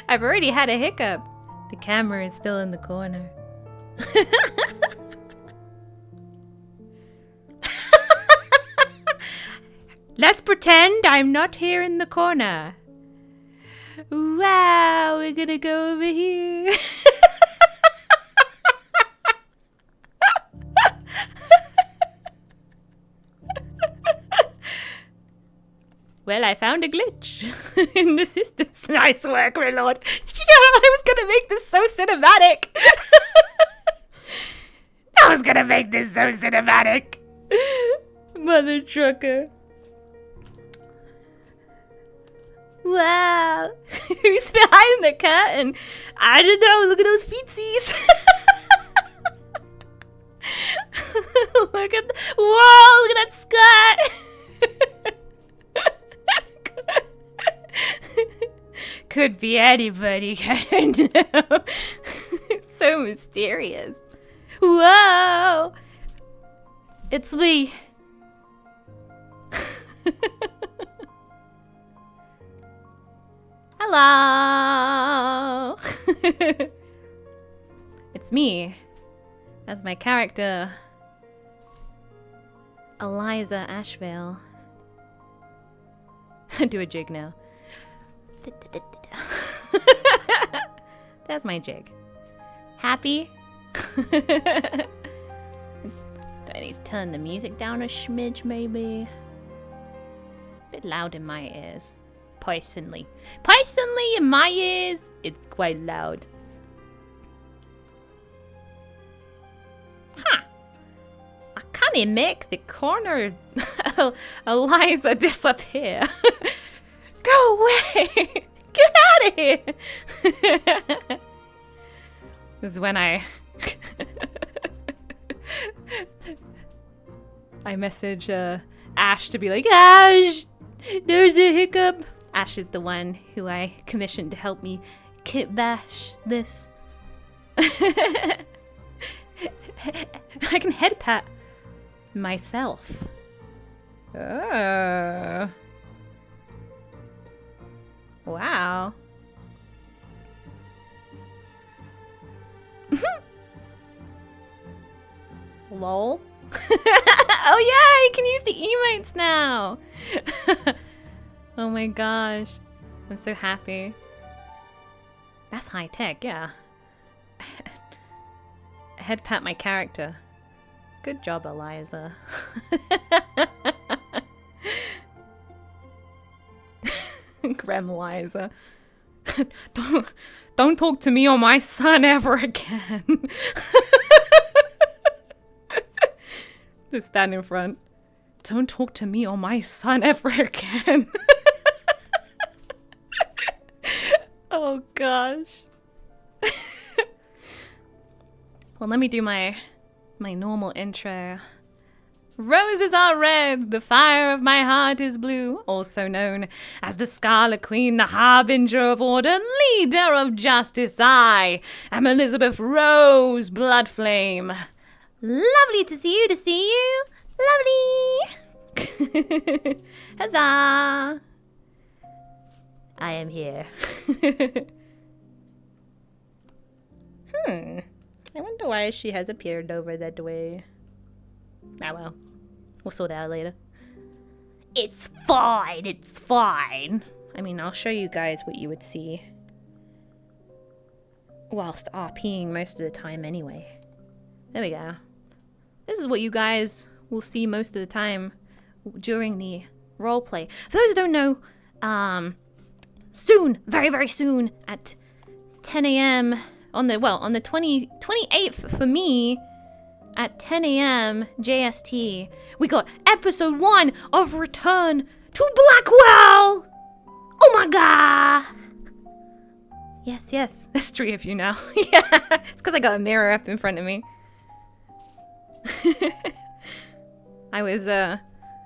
I've already had a hiccup. The camera is still in the corner. Let's pretend I'm not here in the corner. Wow, we're gonna go over here. Well, I found a glitch in the systems. Nice work, my lord. I was gonna make this so cinematic. I was gonna make this so cinematic. Mother trucker. Wow. Who's behind the curtain? I don't know. Look at those feetsies. Look at whoa, look at that skirt. Could be anybody, I don't know. So mysterious. Whoa! It's me. Hello! It's me. That's my character. Eliza Ashwale. Do a jig now. That's my jig. Happy? Do I need to turn the music down a smidge, maybe? A bit loud in my ears. Personally in my ears, it's quite loud. Huh. I can't make the corner Eliza disappear. Go away! Get out of here! This is when I message Ash to be like, Ash, there's a hiccup. Ash is the one who I commissioned to help me kit bash this. I can head pat myself. Oh. Wow. Lol. Oh yeah, you can use the emotes now. Oh my gosh. I'm so happy. That's high tech, yeah. Head pat my character. Good job, Eliza. Gremliza. Don't talk to me or my son ever again. Just stand in front. Don't talk to me or my son ever again. Oh gosh. Well, let me do my normal intro. Roses are red, the fire of my heart is blue, also known as the Scarlet Queen, the harbinger of order, leader of justice. I am Elizabeth Rose Bloodflame. Lovely to see you, Lovely. Huzzah. I am here. I wonder why she has appeared over that way. Ah well. We'll sort it out later. It's fine. I mean, I'll show you guys what you would see whilst RPing most of the time anyway. There we go. This is what you guys will see most of the time during the roleplay. For those who don't know, soon, very, very soon, at 10 a.m. on the 28th for me, at 10 a.m. JST, we got episode 1 of Return to Blackwell! Oh my god! Yes, there's 3 of you now. Yeah, it's because I got a mirror up in front of me. I was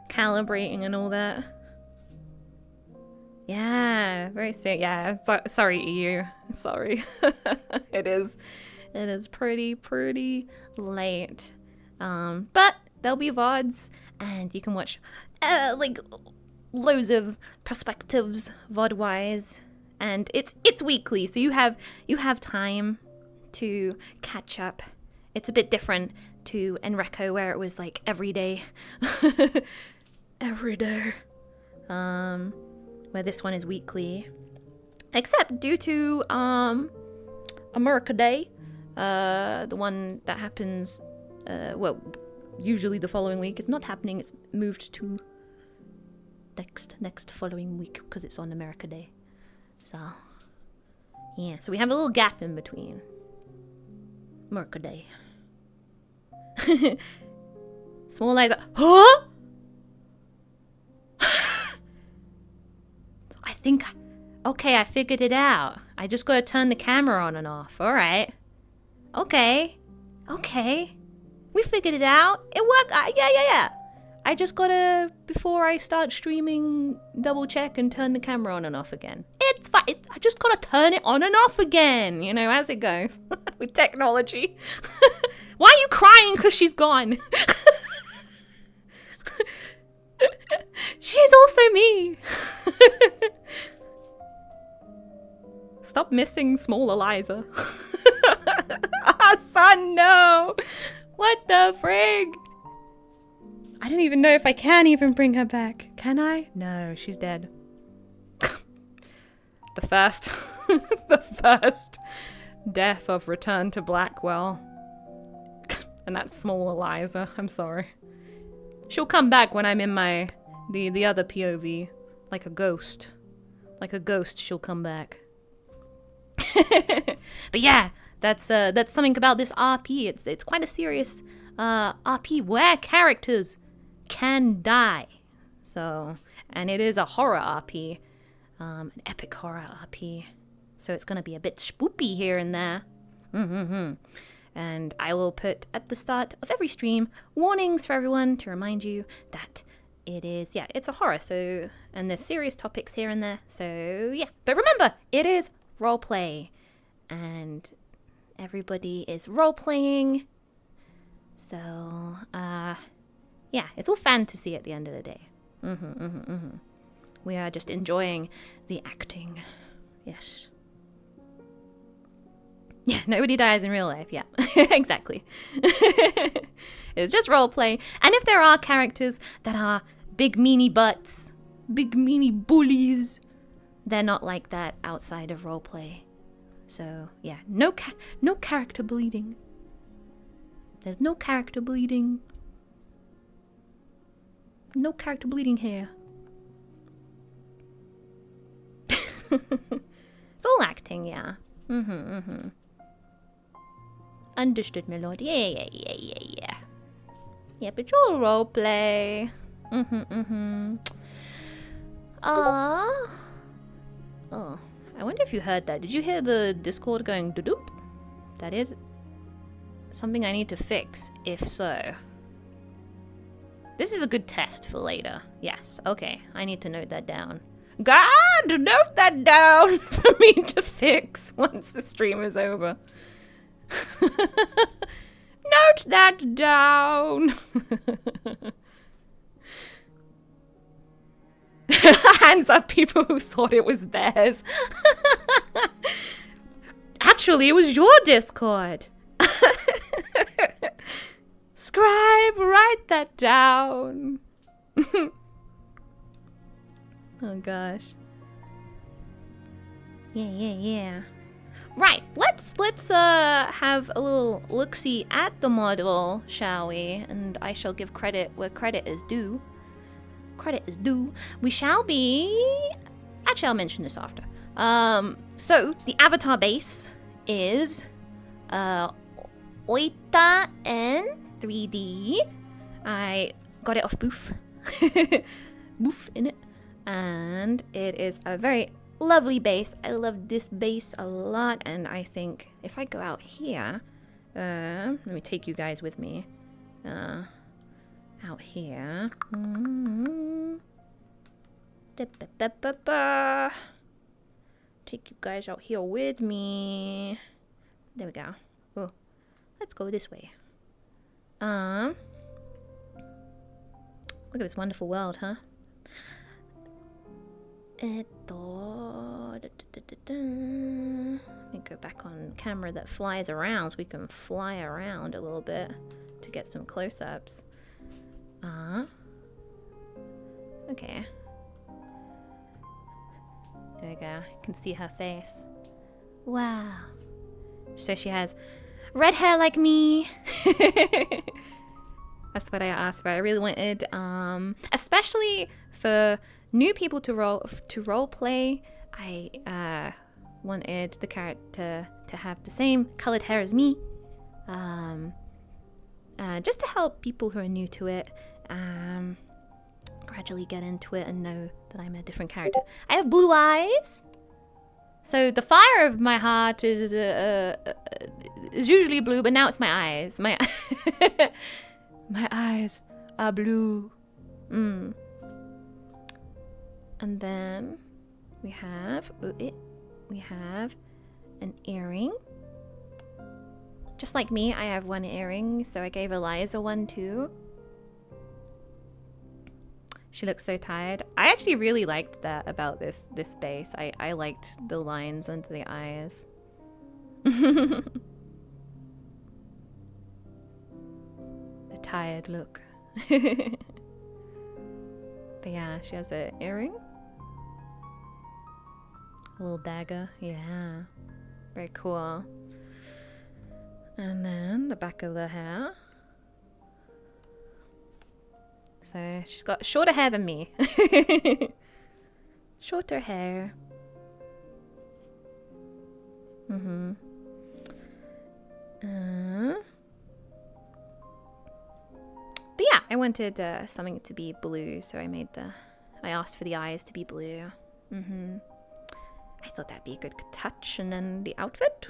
calibrating and all that. Yeah, very soon. Yeah, sorry EU. Sorry. It is pretty late. But there'll be VODs and you can watch like loads of perspectives VOD-wise And it's weekly, so you have time to catch up. It's a bit different to Enrico, where it was like every day. Every day. Where this one is weekly. Except due to America Day, the one that happens usually the following week. It's not happening, it's moved to next following week because it's on America Day. So yeah, so we have a little gap in between. America Day. Small eyes. Huh? Okay, I figured it out. I just gotta turn the camera on and off. Alright. Okay. We figured it out. It worked. Yeah. I just gotta, before I start streaming, double check and turn the camera on and off again. It's fine. I just gotta turn it on and off again, you know, as it goes. With technology. Why are you crying? Because she's gone. She's also me. Stop missing small Eliza. Ah, son, no. What the frig? I don't even know if I can even bring her back. Can I? No, she's dead. The first death of Return to Blackwell. And that's small Eliza. I'm sorry. She'll come back when I'm in my the other POV, like a ghost. Like a ghost, she'll come back. But yeah, that's something about this RP. It's quite a serious RP where characters can die. So, and it is a horror RP, an epic horror RP. So it's gonna be a bit spoopy here and there. And I will put at the start of every stream warnings for everyone to remind you that it is, yeah, it's a horror. So, and there's serious topics here and there. So yeah, but remember, it is roleplay, and everybody is role-playing. So, yeah, it's all fantasy at the end of the day. We are just enjoying the acting. Yes. Yeah, nobody dies in real life. Yeah, exactly. It's just roleplay. And if there are characters that are big meanie butts, big meanie bullies, they're not like that outside of roleplay. So, yeah, no character bleeding. There's no character bleeding. No character bleeding here. It's all acting, yeah. Understood, my lord. Yeah. Yeah, but you're roleplay. Oh, I wonder if you heard that. Did you hear the Discord going doop? That is something I need to fix, if so. This is a good test for later. Yes, okay. I need to note that down. God, note that down for me to fix once the stream is over. Note that down. Hands up, people who thought it was theirs. Actually, it was your Discord. Scribe, write that down. Oh gosh. Yeah. Right, let's have a little look-see at the model, shall we? And I shall give credit where credit is due. Credit is due. We shall be... Actually, I'll mention this after. So, the avatar base is Oita and 3D. I got it off Boof. Boof in it. And it is a very lovely base. I love this base a lot, and I think if I go out here, let me take you guys with me. Out here. Take you guys out here with me. There we go. Oh, let's go this way. Look at this wonderful world, huh? Let me go back on camera that flies around so we can fly around a little bit to get some close-ups. Okay. There we go. You can see her face. Wow. So she has red hair like me. That's what I asked for. I really wanted, especially for new people to role play. I wanted the character to have the same colored hair as me, just to help people who are new to it gradually get into it and know that I'm a different character. I have blue eyes. So the fire of my heart is usually blue, but now it's my eyes. My my eyes are blue. And then we have an earring. Just like me, I have one earring, so I gave Eliza one too. She looks so tired. I actually really liked that about this base. I liked the lines under the eyes. The tired look. But yeah, she has an earring. A little dagger. Yeah. Very cool. And then the back of the hair. So she's got shorter hair than me. Shorter hair. But yeah, I wanted something to be blue, so I asked for the eyes to be blue. I thought that'd be a good touch. And then the outfit.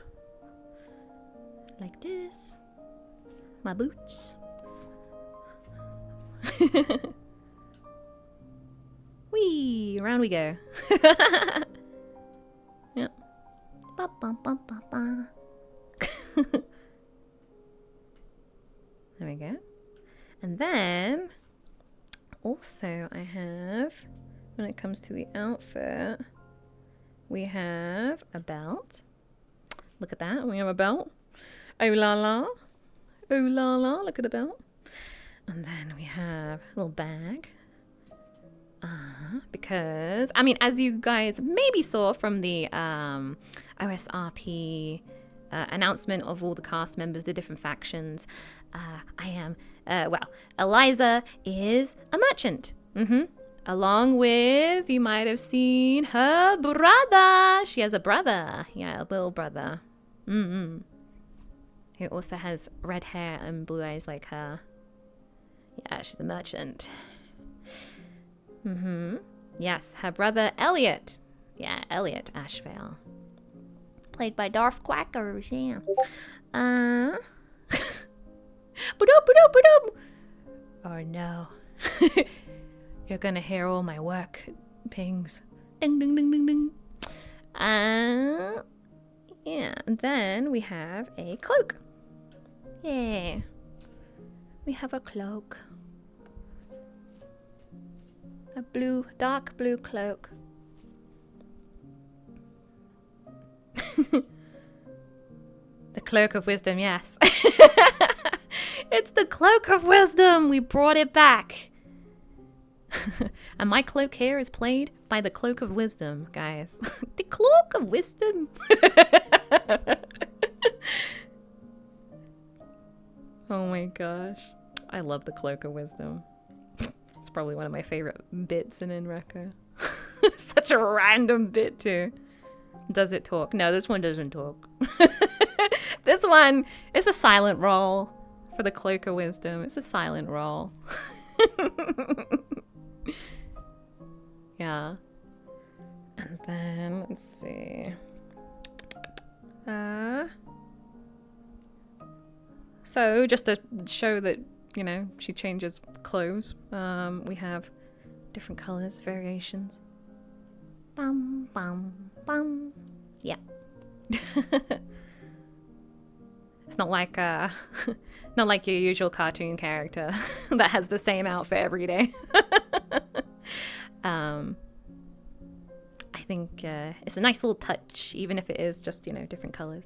Like this. My boots. Whee! Around we go. Yep. Ba, ba, ba, ba, ba. There we go. And then also I have, when it comes to the outfit, we have a belt. Look at that. We have a belt. Oh la la. Oh la la. Look at the belt. And then we have a little bag. Because, I mean, as you guys maybe saw from the OSRP announcement of all the cast members, the different factions, Eliza is a merchant. Along with, you might have seen her brother. She has a brother. Yeah, a little brother. Who also has red hair and blue eyes like her. Yeah, she's a merchant. Yes, her brother Elliot. Yeah, Elliot Ashvale. Played by Darth Quackers, yeah. Oh no. You're gonna hear all my work pings. Ding ding ding ding ding. Yeah, and then we have a cloak. Yeah. We have a cloak. A blue, dark blue cloak. The cloak of wisdom, yes. It's the cloak of wisdom. We brought it back. And my cloak here is played by the cloak of wisdom, guys. The cloak of wisdom. Oh my gosh. I love the cloak of wisdom. It's probably one of my favorite bits in Inreca. Such a random bit too. Does it talk? No, this one doesn't talk. This one is a silent roll for the cloak of wisdom. It's a silent roll. Yeah. And then, let's see. So, just to show that, you know, she changes clothes, we have different colors, variations. Bum, bum, bum. Yeah. It's not like not like your usual cartoon character that has the same outfit every day. I think it's a nice little touch, even if it is just, you know, different colors.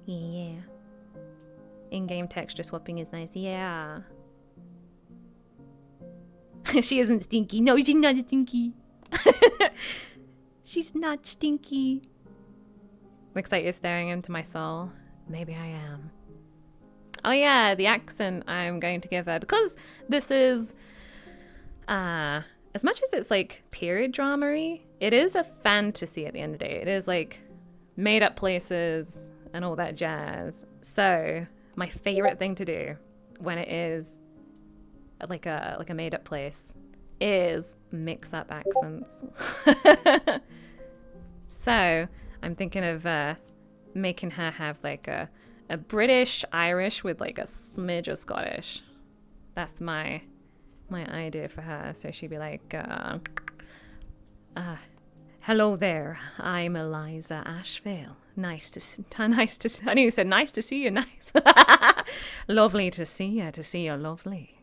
Yeah. In-game texture swapping is nice. Yeah. She isn't stinky. No, she's not stinky. She's not stinky. Looks like you're staring into my soul. Maybe I am. Oh yeah, the accent I'm going to give her. Because this is... as much as it's like period drama-y, it is a fantasy at the end of the day. It is like made up places and all that jazz. So my favorite thing to do when it is like a made up place is mix up accents. So I'm thinking of making her have like a British Irish with like a smidge of Scottish. That's my idea for her. So she'd be like, hello there, I'm Eliza Ashvale. Nice to see you. Nice. Lovely to see you, lovely.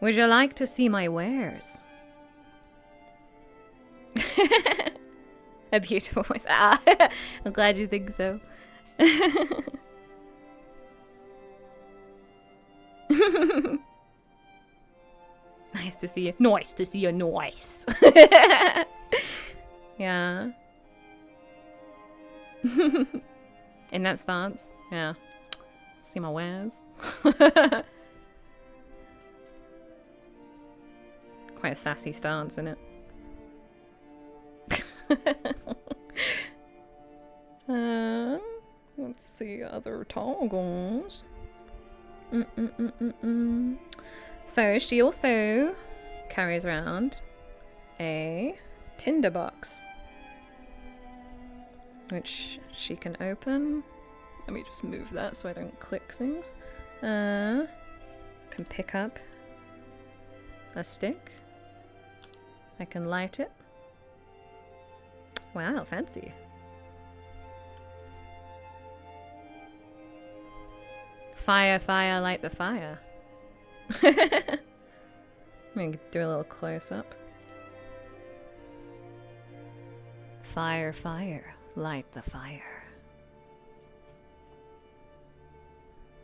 Would you like to see my wares? A beautiful voice. I'm glad you think so. Nice to see you. Nice to see you. Nice. Yeah. In that stance. Yeah. See my wares. Quite a sassy stance, isn't it? Let's see other toggles. So she also carries around a tinderbox, which she can open. Let me just move that so I don't click things. Can pick up a stick. I can light it. Wow, fancy. Fire, fire, light the fire. Let me do a little close up. Fire, fire, light the fire.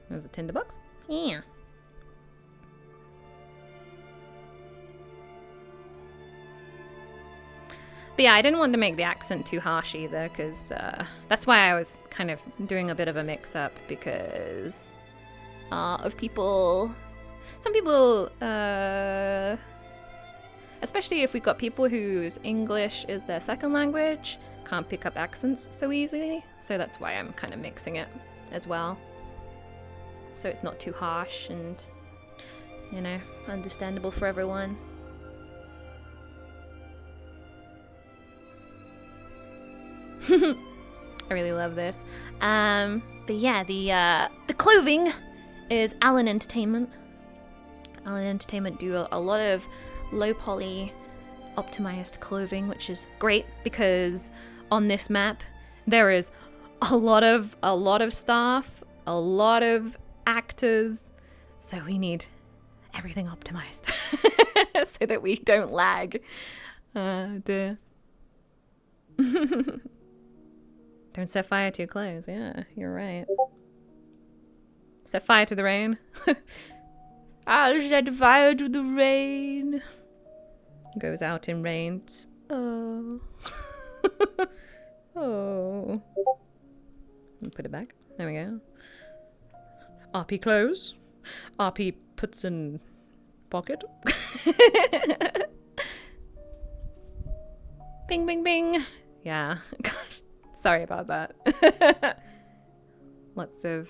There's a tinderbox. Yeah. But yeah, I didn't want to make the accent too harsh either, because that's why I was kind of doing a bit of a mix-up, because of people... Some people, especially if we've got people whose English is their second language, can't pick up accents so easily. So that's why I'm kind of mixing it as well. So it's not too harsh and, you know, understandable for everyone. I really love this. But yeah, the clothing is Allen Entertainment. Allen Entertainment do a lot of low poly optimized clothing, which is great because on this map there is a lot of staff, a lot of actors, so we need everything optimized so that we don't lag. Don't set fire to your clothes. Yeah, you're right. Set fire to the rain. I'll set fire to the rain. Goes out in rains. Oh. Oh. And put it back. There we go. RP close. RP puts in pocket. Bing, bing, bing. Yeah. Gosh. Sorry about that. Lots of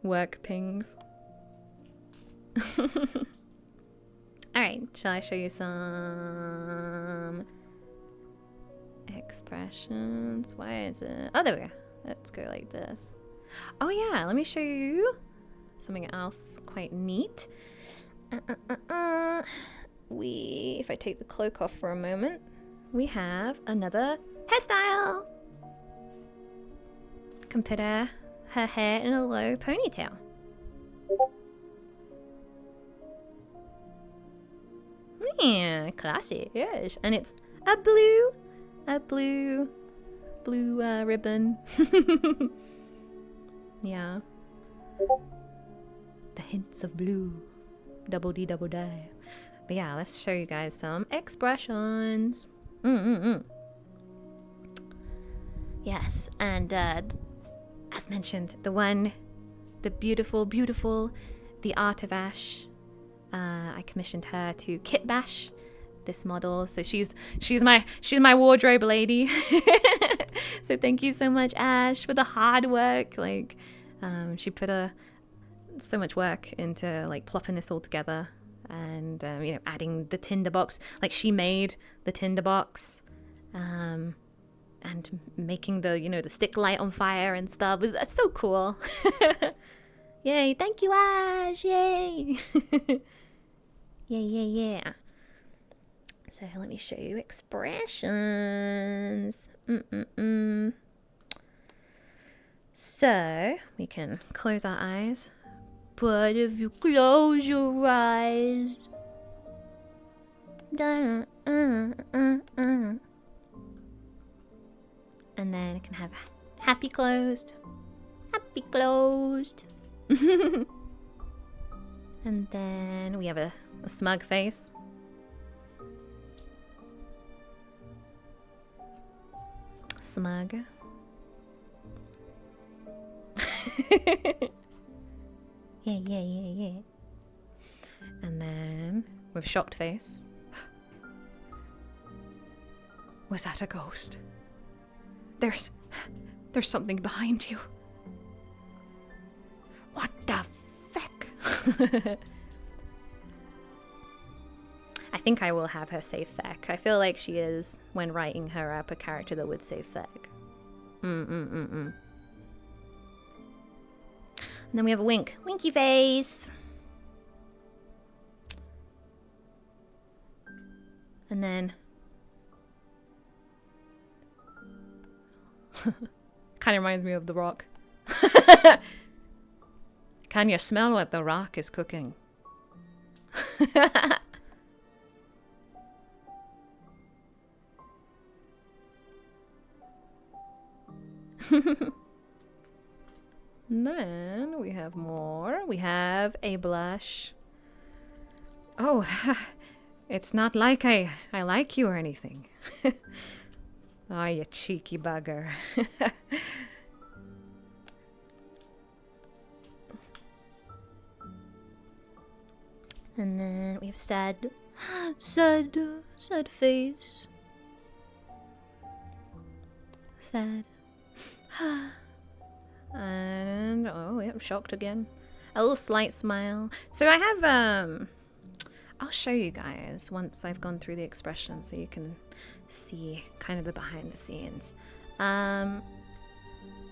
work pings. Alright, shall I show you some expressions? Why is it? Oh, there we go. Let's go like this. Oh yeah, let me show you something else quite neat. If I take the cloak off for a moment, we have another hairstyle. Consider her hair in a low ponytail. Yeah, classy, yes. And it's a blue ribbon. Yeah. The hints of blue. Double D, double die. But yeah, let's show you guys some expressions. Yes, and as mentioned, the beautiful, the Art of Ash. I commissioned her to kit bash this model, so she's my wardrobe lady. So thank you so much, Ash, for the hard work. Like, she put so much work into like plopping this all together, and adding the tinderbox. Like, she made the tinderbox, and making the stick light on fire and stuff. It's so cool. Yay! Thank you, Ash! Yay! Yeah. So let me show you expressions. So we can close our eyes. But if you close your eyes, and then it can have happy closed. And then we have a smug face. Smug. Yeah. And then with shocked face. Was that a ghost? There's something behind you. What the feck? I think I will have her say feck. I feel like she is, when writing her up, a character that would say feck. And then we have a wink. Winky face. And then... kind of reminds me of The Rock. Can you smell what The Rock is cooking? And then we have more. We have a blush. Oh, it's not like I like you or anything. Oh, you cheeky bugger. And then we have sad face. Sad. And oh, yeah, I'm shocked again. A little slight smile. So I have I'll show you guys once I've gone through the expression so you can see kind of the behind the scenes. So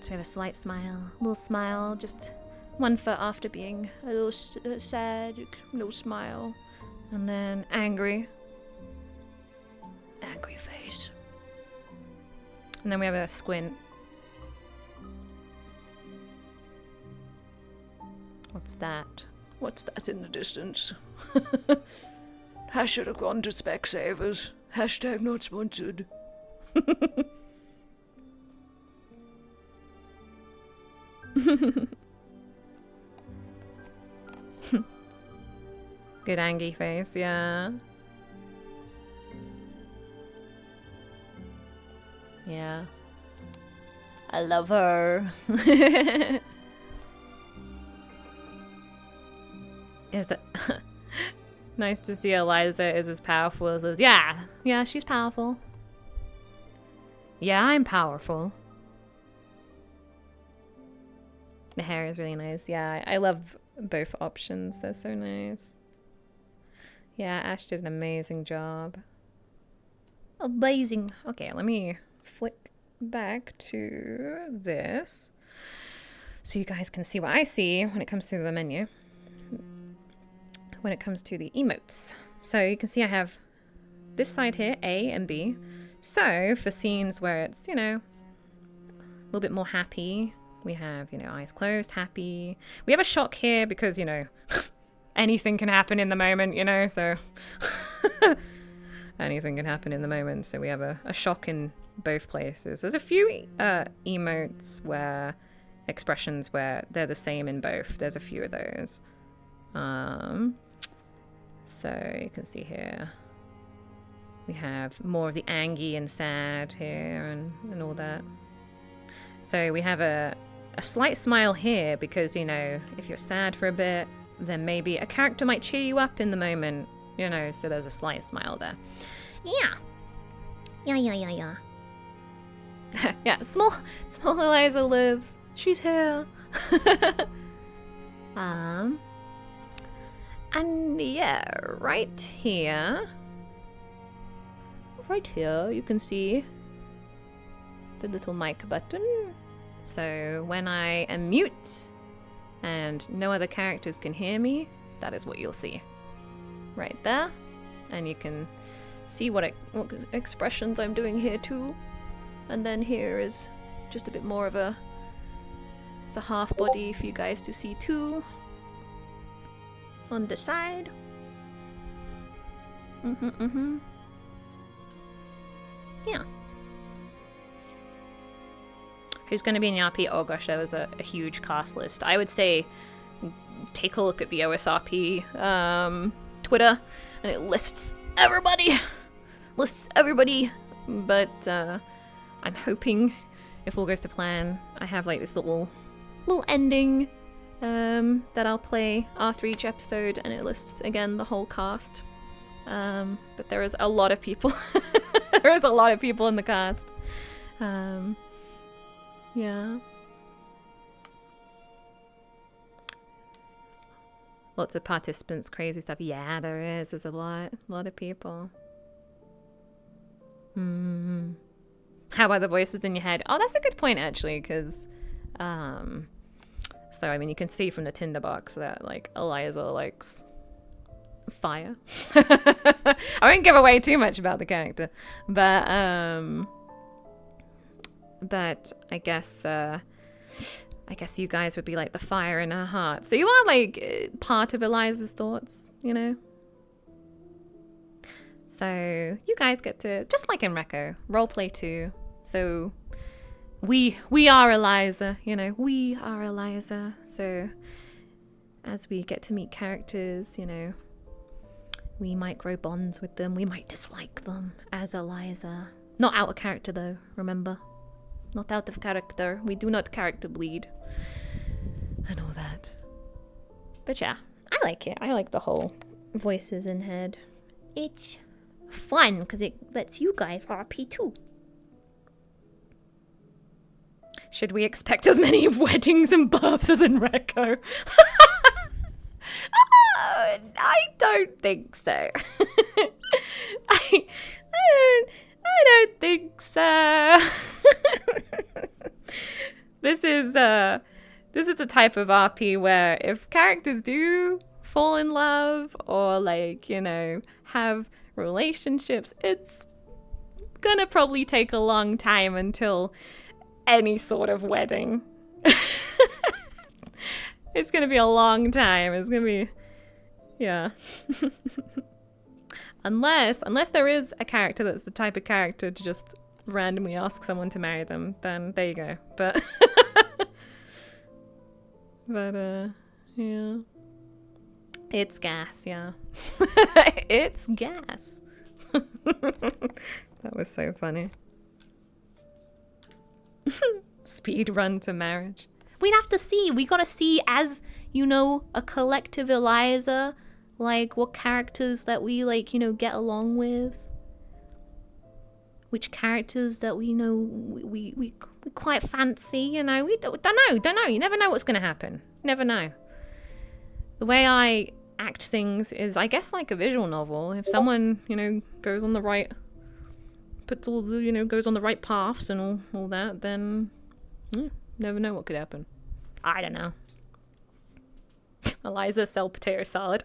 we have a slight smile, a little smile, just 1 foot after being a little sad, little smile, and then angry face, and then we have a squint. What's that? What's that in the distance? I should have gone to Specsavers. Hashtag not sponsored. Good angry face, yeah. Yeah. I love her. Is it nice to see Eliza is as powerful as Liz? Yeah, she's powerful. Yeah, I'm powerful. The hair is really nice. Yeah, I love both options. They're so nice. Yeah, Ash did an amazing job. Amazing. Okay, let me flick back to this so you guys can see what I see when it comes to the menu. When it comes to the emotes. So you can see I have this side here, A and B. So for scenes where it's, a little bit more happy, We have, eyes closed, happy. We have a shock here because, anything can happen in the moment, so anything can happen in the moment. So we have a shock in both places. There's a few emotes where expressions where they're the same in both. There's a few of those. So you can see here we have more of the angry and sad here and all that. So we have a slight smile here because, if you're sad for a bit, then maybe a character might cheer you up in the moment, so there's a slight smile there. Yeah. Yeah. Yeah, small Eliza lives. She's here. And yeah, right here, you can see the little mic button. So when I am mute and no other characters can hear me, that is what you'll see right there. And you can see what expressions I'm doing here too. And then here is just a bit more of it's a half body for you guys to see too. On the side. Yeah. Who's going to be in the RP? Oh gosh, that was a huge cast list. I would say take a look at the OSRP Twitter, and it lists everybody. But I'm hoping, if all goes to plan, I have like this little ending that I'll play after each episode, and it lists again the whole cast. But there is a lot of people. There is a lot of people in the cast. Yeah. Lots of participants, crazy stuff. Yeah, there is. There's a lot of people. How about the voices in your head? Oh, that's a good point, actually, because, so, I mean, you can see from the tinderbox that, like, Eliza likes fire. I won't give away too much about the character, but I guess you guys would be like the fire in her heart. So you are like part of Eliza's thoughts, So you guys get to, just like in Reco, roleplay too. So we are Eliza, we are Eliza. So as we get to meet characters, we might grow bonds with them. We might dislike them as Eliza. Not out of character though, remember? Not out of character. We do not character bleed. And all that. But yeah, I like it. I like the whole voices in head. It's fun because it lets you guys RP too. Should we expect as many weddings and births as in Reco? I don't think so. I don't think so. This is a type of RP where if characters do fall in love or like, have relationships, it's gonna probably take a long time until any sort of wedding. It's gonna be a long time. It's gonna be, yeah. Unless there is a character that's the type of character to just randomly ask someone to marry them, then there you go. But yeah. It's gas, yeah. It's gas. That was so funny. Speed run to marriage. We'd have to see. We gotta see as, a collective Eliza, like what characters that we get along with. Which characters that we we quite fancy, we don't know. You never know what's gonna happen. Never know. The way I act things is, I guess, like a visual novel. If someone, goes on the right, puts all the, goes on the right paths and all that, then never know what could happen. I don't know. Eliza sell potato salad.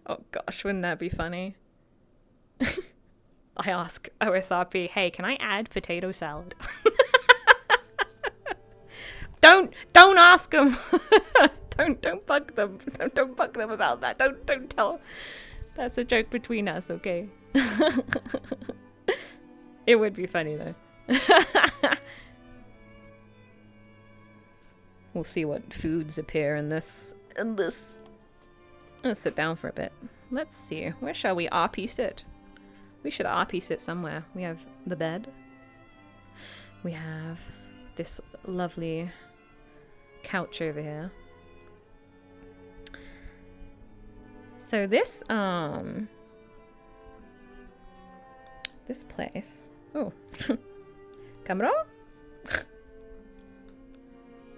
Oh gosh, wouldn't that be funny? I ask OSRP, hey, can I add potato salad? Don't ask them. don't bug them. Don't bug them about that. Don't tell. That's a joke between us, okay? It would be funny though. We'll see what foods appear in this. Let's sit down for a bit. Let's see. Where shall we RP sit? We should RP sit somewhere. We have the bed. We have this lovely couch over here. So this place. Oh. Camera?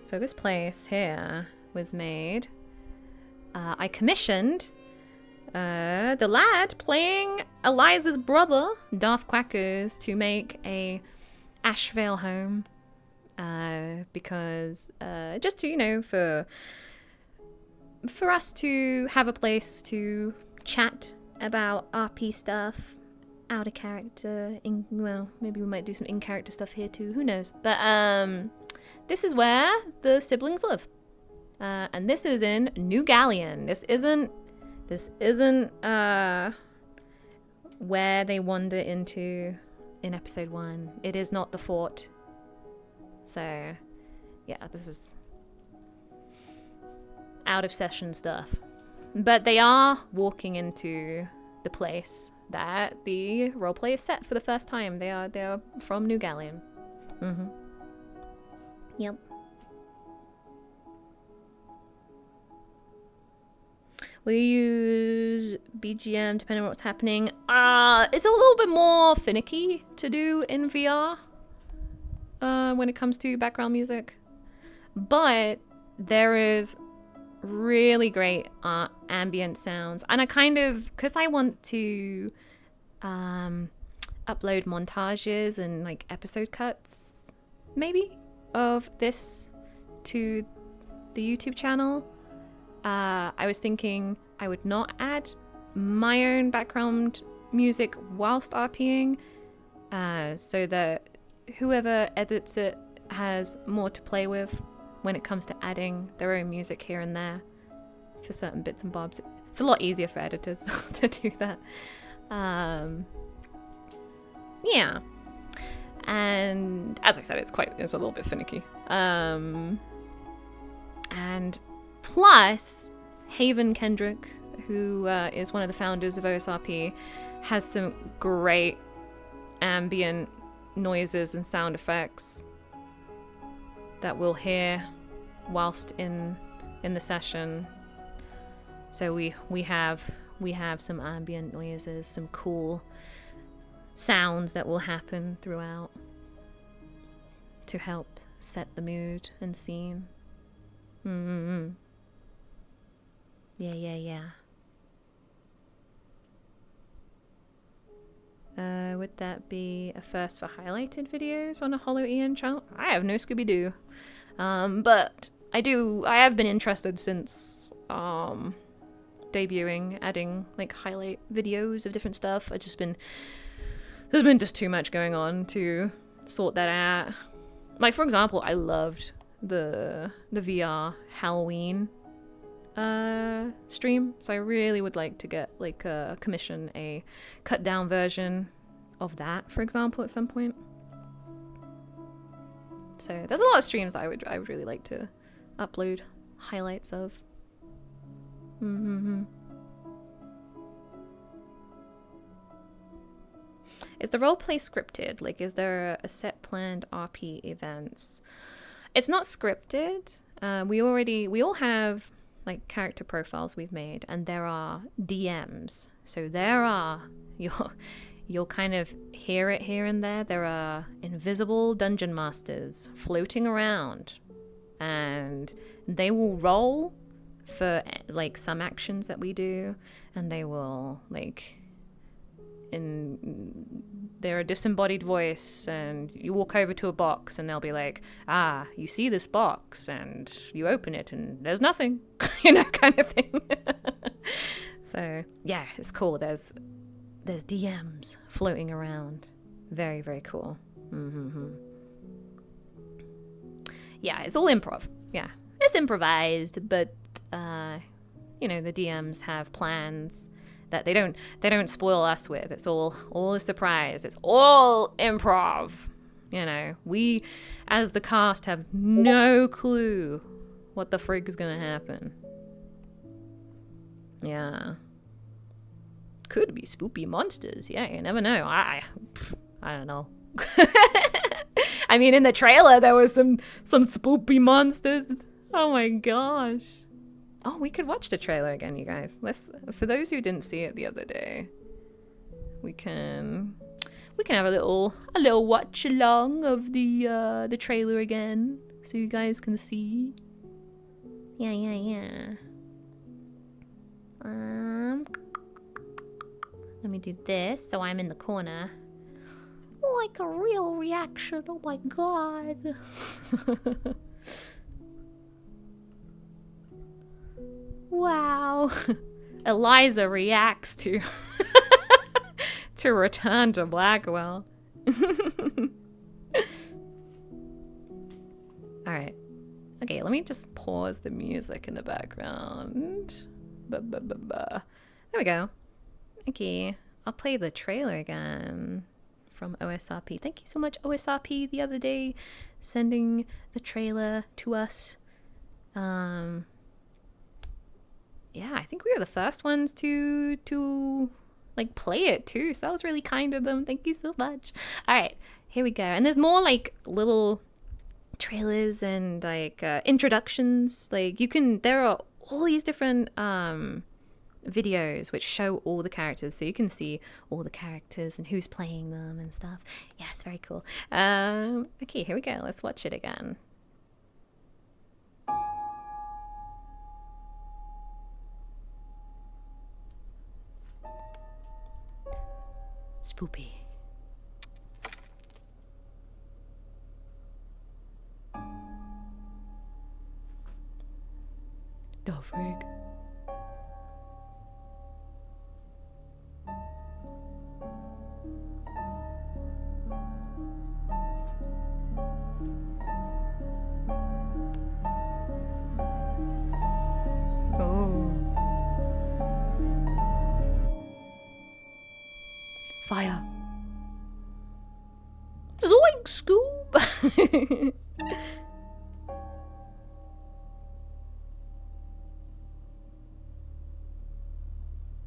So this place here was made. I commissioned the lad playing Eliza's brother, Darth Quackers, to make a Ashvale home. Because just to, you know, for us to have a place to chat about RP stuff, out of character, well, maybe we might do some in-character stuff here too, who knows. But this is where the siblings live. And this is in New Gallion. This isn't where they wander into in episode 1. It is not the fort. So, yeah, this is out of session stuff. But they are walking into the place that the roleplay is set for the first time. They are from New Gallion. Mm-hmm. Yep. We use BGM depending on what's happening. It's a little bit more finicky to do in VR when it comes to background music. But there is really great ambient sounds. And I kind of, because I want to upload montages and like episode cuts, maybe, of this to the YouTube channel. I was thinking I would not add my own background music whilst RPing, so that whoever edits it has more to play with when it comes to adding their own music here and there for certain bits and bobs. It's a lot easier for editors to do that. Yeah. And as I said, it's a little bit finicky. And plus, Haven Kendrick, who is one of the founders of OSRP, has some great ambient noises and sound effects that we'll hear whilst in the session. So we have some ambient noises, some cool sounds that will happen throughout to help set the mood and scene. Mm-hmm. Yeah. Would that be a first for highlighted videos on a Hollow Ian channel? I have no Scooby-Doo. But I have been interested since debuting, adding like highlight videos of different stuff. There's been just too much going on to sort that out. Like, for example, I loved the VR Halloween stream, so I really would like to get commission a cut down version of that, for example, at some point. So there's a lot of streams I would really like to upload highlights of. Mm-hmm. Is the roleplay scripted? Like, is there a set planned RP events? It's not scripted. We all have like character profiles we've made, and there are DMs. So you'll kind of hear it here and there. There are invisible dungeon masters floating around, and they will roll for like some actions that we do, and they will they're a disembodied voice, and you walk over to a box and they'll be like, you see this box, and you open it and there's nothing, kind of thing. So yeah, it's cool. There's there's DMs floating around. Very, very cool. Yeah, it's all improv. Yeah, it's improvised, but you know, the DMs have plans that they don't spoil us with. It's all a surprise. It's all improv. You know, we as the cast have no clue what the frig is gonna happen. Yeah, could be spoopy monsters. Yeah, you never know. I don't know. I mean, in the trailer there was some spoopy monsters. Oh my gosh. Oh, we could watch the trailer again, you guys. For those who didn't see it the other day, we can have a little watch along of the trailer again, so you guys can see. Yeah. Let me do this so I'm in the corner. Like a real reaction. Oh my god. Wow. Eliza reacts to to return to Blackwell. Alright. Okay, let me just pause the music in the background. There we go. Okay, I'll play the trailer again from OSRP. Thank you so much, OSRP, the other day, sending the trailer to us. Yeah, I think we were the first ones to like play it too, so that was really kind of them. Thank you so much. All right, here we go. And there's more like little trailers and like introductions. Like there are all these different videos which show all the characters, so you can see all the characters and who's playing them and stuff. Yeah, it's very cool. Okay, here we go. Let's watch it again. Spoopy. The frig. Fire. Zoink, Scoob!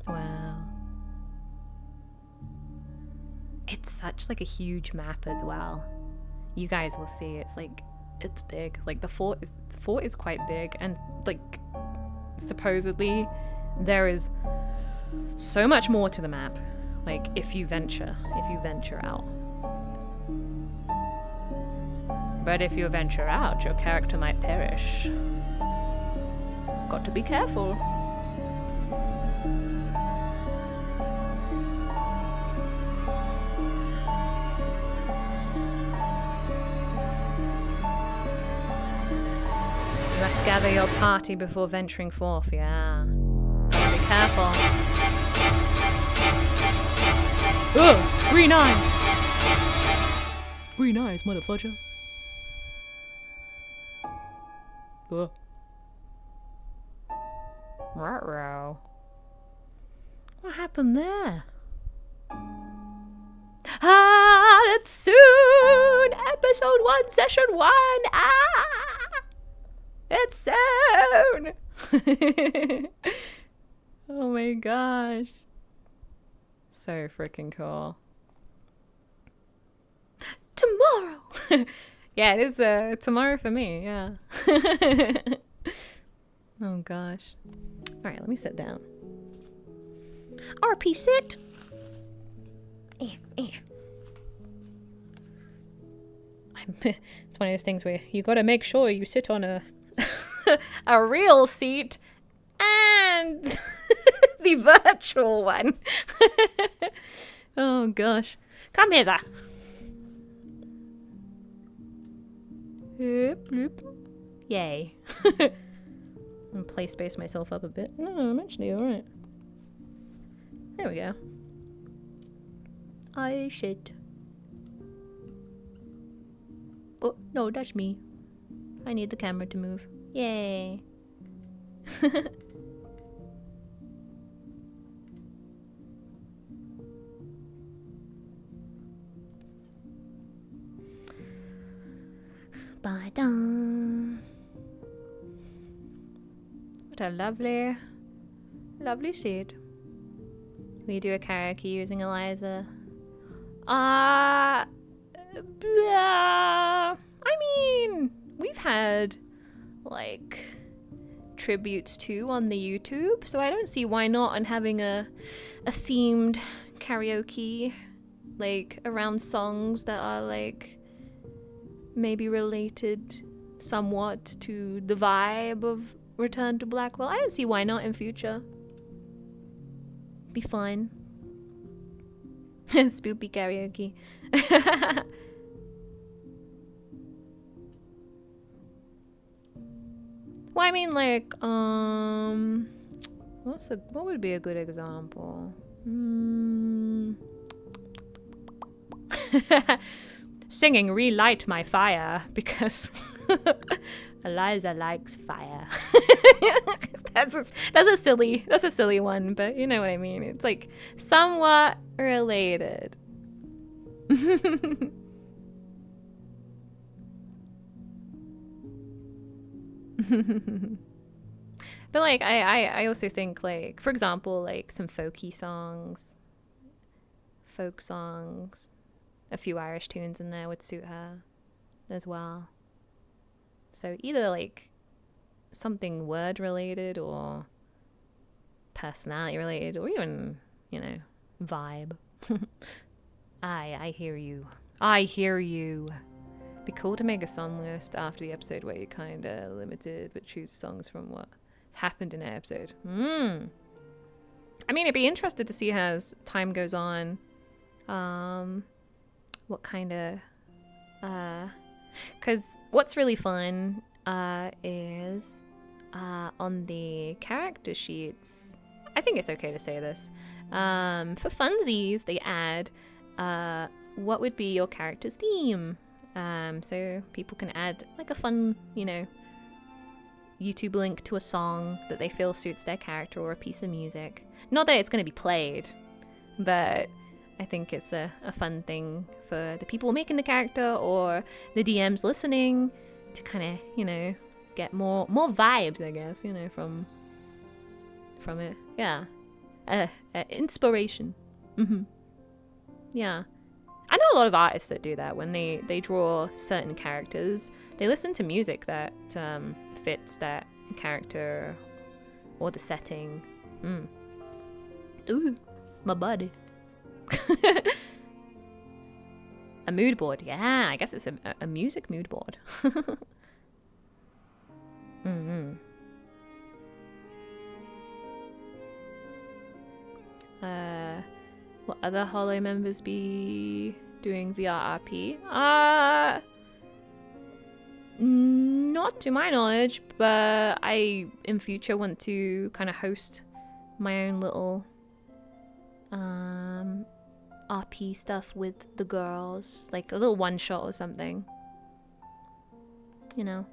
Wow. It's such like a huge map as well. You guys will see it's like, it's big. Like the fort is quite big, and like supposedly there is so much more to the map. Like if you venture out. But if you venture out, your character might perish. Got to be careful. You must gather your party before venturing forth, yeah. Gotta be careful. Oh, green eyes! Green eyes, motherfucker. Oh. Ruh-roh. What happened there? Ah, it's soon! Episode 1, Session 1! Ah! It's soon! Oh my gosh. So freaking cool. Tomorrow! Yeah, it is tomorrow for me, yeah. Oh gosh. Alright, let me sit down. RP sit! It's one of those things where you gotta make sure you sit on a a real seat and the virtual one. Oh gosh. Come hither. Bloop. Yay. I'm gonna play space myself up a bit. No, I'm actually alright. There we go. I shit. Oh, no, that's me. I need the camera to move. Yay. Ba-dum. What a lovely, lovely seat. We do a karaoke using Eliza. Blah. I mean, we've had like tributes too on the YouTube, so I don't see why not on having a themed karaoke like around songs that are like maybe related somewhat to the vibe of Return to Blackwell. I don't see why not in future. Be fine. Spoopy karaoke. Well, I mean, like, what would be a good example? Singing Relight My Fire because Eliza likes fire. that's a silly one, but you know what I mean. It's like somewhat related. But like I also think like, for example, like some folky songs, folk songs, a few Irish tunes in there would suit her as well. So either like something word related or personality related or even, you know, vibe. I hear you. I hear you. Be cool to make a song list after the episode where you kind of limited but choose songs from what happened in an episode. I mean, I'd be interested to see as time goes on what kind of because what's really fun is on the character sheets, I think it's okay to say this, for funsies they add what would be your character's theme. So people can add like a fun, you know, YouTube link to a song that they feel suits their character or a piece of music. Not that it's going to be played, but I think it's a fun thing for the people making the character or the DMs listening to kind of, you know, get more vibes, I guess, you know, from it. Yeah. Inspiration. Yeah. I know a lot of artists that do that when they draw certain characters. They listen to music that fits that character or the setting. Ooh, my body. A mood board. Yeah, I guess it's a music mood board. What other Hollow members be doing VR RP? Not to my knowledge, but I in future want to kind of host my own little RP stuff with the girls, like a little one shot or something. You know,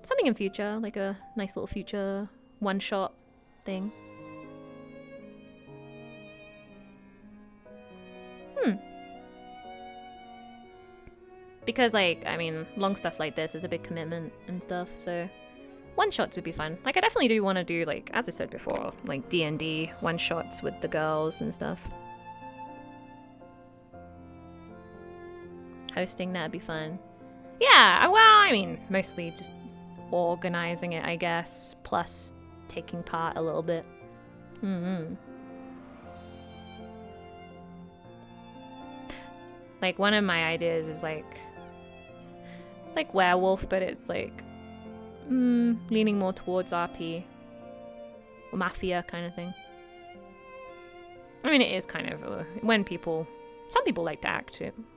something in future, like a nice little future one shot thing. Because, like, I mean, long stuff like this is a big commitment and stuff, so one-shots would be fun. Like, I definitely do want to do, like, as I said before, like, D&D one-shots with the girls and stuff. Hosting, that'd be fun. Yeah, well, I mean, mostly just organizing it, I guess, plus taking part a little bit. Like, one of my ideas is, like werewolf, but it's, like, leaning more towards RP. Or mafia kind of thing. I mean, it is kind of, when some people like to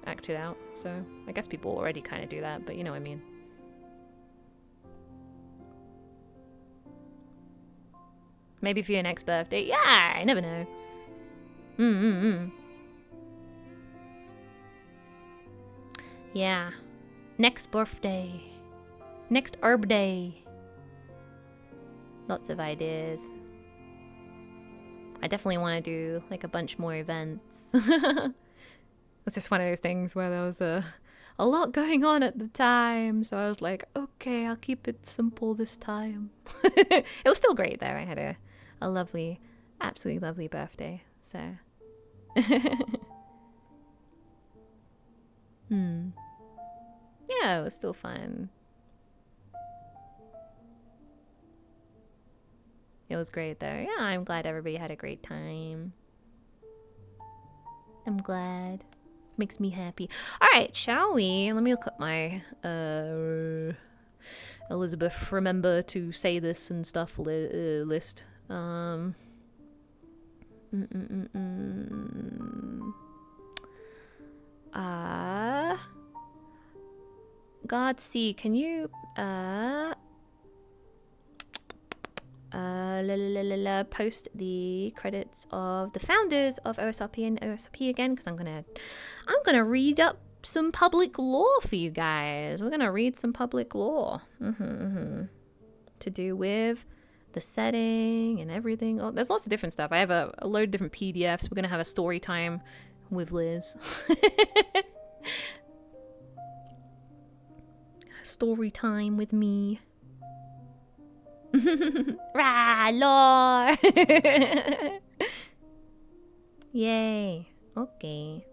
act it out, so I guess people already kind of do that, but you know what I mean. Maybe for your next birthday. Yeah, I never know. Yeah. Next birthday. Next herb day. Lots of ideas. I definitely want to do like a bunch more events. It's just one of those things where there was a lot going on at the time, so I was like, okay, I'll keep it simple this time. It was still great though. I had a lovely, absolutely lovely birthday. So yeah, it was still fun. It was great though. Yeah, I'm glad everybody had a great time. I'm glad. Makes me happy. Alright, shall we? Let me look up my Elizabeth, remember to say this and stuff list. God C, can you post the credits of the founders of OSRP and OSRP again, because I'm gonna read up some public lore for you guys. We're gonna read some public lore to do with the setting and everything. Oh, there's lots of different stuff. I have a load of different PDFs. We're gonna have a story time with Liz. Story time with me. Rah, lore. Yay. Okay.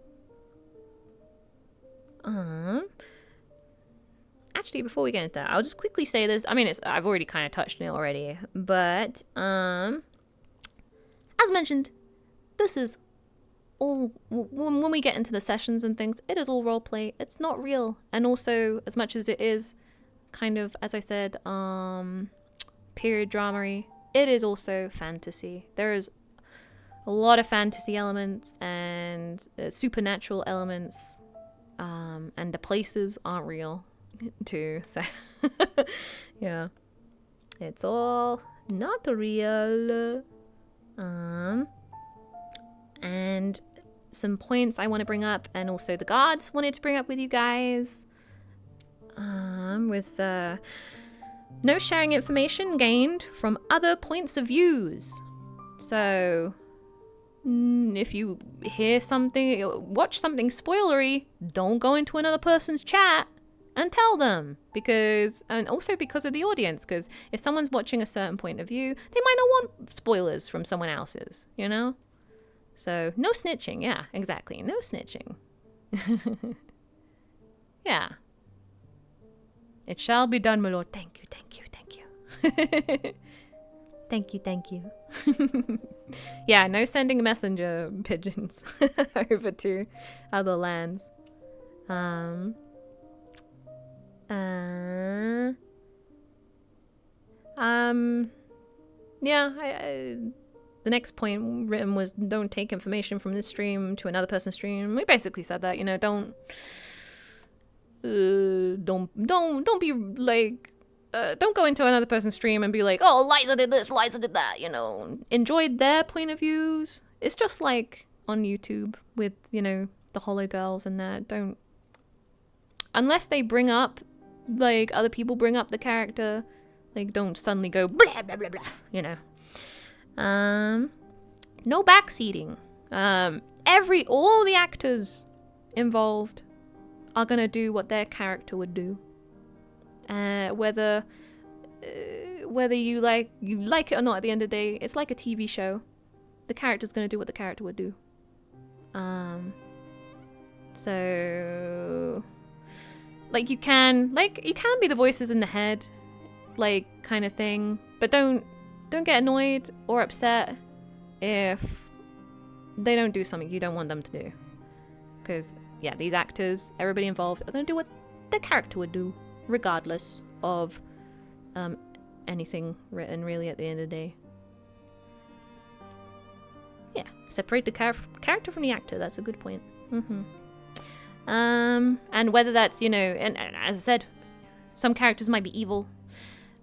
Actually, before we get into that, I'll just quickly say this. I mean, I've already kind of touched on it already, but as mentioned, this is all when we get into the sessions and things, it is all roleplay. It's not real, and also as much as it is kind of, as I said, period drama-y, it is also fantasy. There is a lot of fantasy elements and supernatural elements, and the places aren't real too, so yeah, it's all not real. And some points I want to bring up, and also the guards wanted to bring up with you guys, was no sharing information gained from other points of views. So if you hear something, watch something spoilery, don't go into another person's chat and tell them, and also because of the audience, because if someone's watching a certain point of view, they might not want spoilers from someone else's, you know? So no snitching. Yeah, exactly, no snitching. Yeah, it shall be done, my lord. Thank you, thank you, thank you. Thank you, thank you. Yeah, no sending messenger pigeons over to other lands. Yeah, the next point written was, don't take information from this stream to another person's stream. We basically said that, you know, don't be like, don't go into another person's stream and be like, oh, Eliza did this, Eliza did that, you know. Enjoy their point of views. It's just like on YouTube with, you know, the Hollow Girls and that. Don't, unless they bring up, like, other people bring up the character, like, don't suddenly go blah, blah, blah, blah, you know. No backseating. All the actors involved are gonna do what their character would do. Whether you like it or not, at the end of the day, it's like a TV show. The character's gonna do what the character would do. So like you can be the voices in the head, like, kind of thing, but don't get annoyed or upset if they don't do something you don't want them to do. Because, yeah, these actors, everybody involved, are going to do what their character would do, regardless of anything written, really, at the end of the day. Yeah, separate the character from the actor. That's a good point. And whether that's, you know, and as I said, some characters might be evil,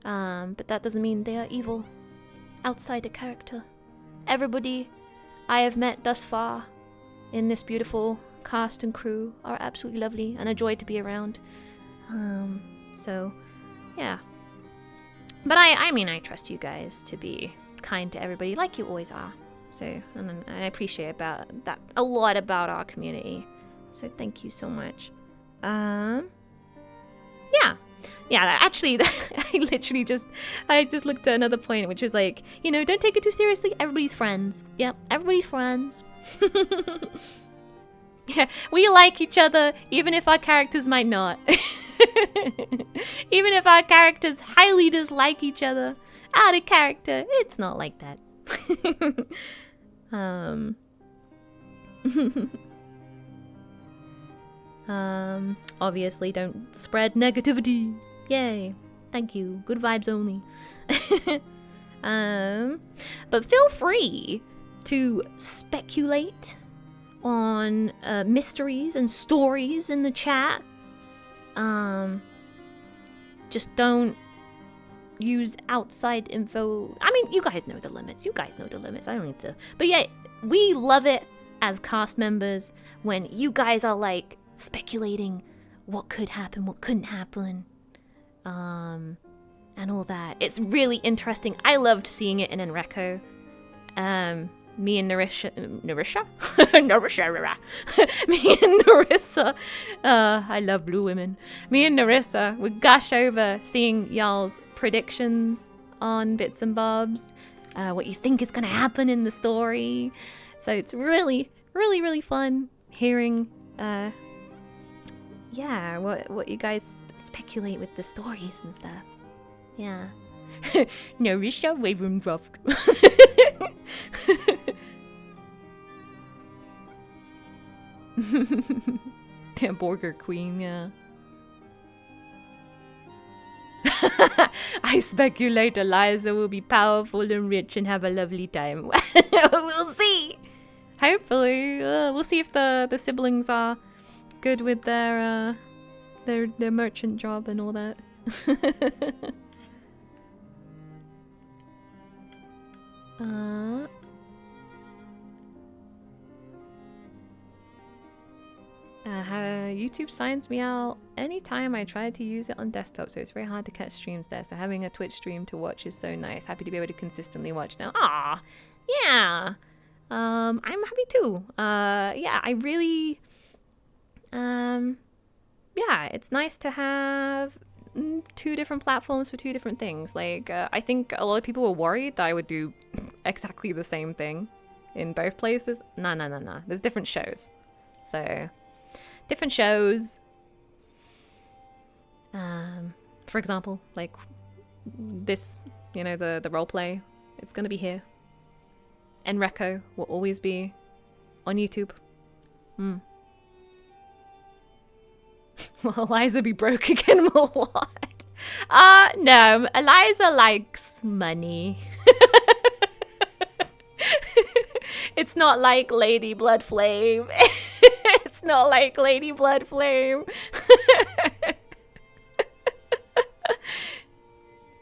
but that doesn't mean they are evil outside a character. Everybody I have met thus far in this beautiful cast and crew are absolutely lovely and a joy to be around. So, yeah. But I mean, I trust you guys to be kind to everybody like you always are. So, and I appreciate about that a lot about our community. So thank you so much. Yeah, actually, I just looked at another point, which was like, you know, don't take it too seriously. Everybody's friends. Yep, everybody's friends. Yeah, we like each other, even if our characters might not. Even if our characters highly dislike each other, out of character, it's not like that. Obviously don't spread negativity. Yay. Thank you. Good vibes only. But feel free to speculate on mysteries and stories in the chat. Just don't use outside info. I mean, you guys know the limits. I don't need to. But yeah, we love it as cast members when you guys are like speculating what could happen, what couldn't happen, and all that. It's really interesting. I loved seeing it in Enreco. Me and Narissa, I love blue women. Me and Narissa would gush over seeing y'all's predictions on bits and bobs, what you think is gonna happen in the story. So it's really, really, really fun hearing, what you guys speculate with the stories and stuff. Yeah. Narissa Ravencroft. Borger Queen, yeah. I speculate Eliza will be powerful and rich and have a lovely time. We'll see. Hopefully, we'll see if the siblings are good with their merchant job and all that. YouTube signs me out anytime I try to use it on desktop, so it's very hard to catch streams there. So having a Twitch stream to watch is so nice. Happy to be able to consistently watch now. Ah, yeah. I'm happy too. Yeah, I really, yeah, it's nice to have two different platforms for two different things. Like, I think a lot of people were worried that I would do exactly the same thing in both places. No. There's different shows. So, different shows. For example, like this, you know, the roleplay, it's gonna be here. Enreco will always be on YouTube. Will Eliza be broke again? What? No. Eliza likes money. It's not like Lady Bloodflame. It's not like Lady Bloodflame.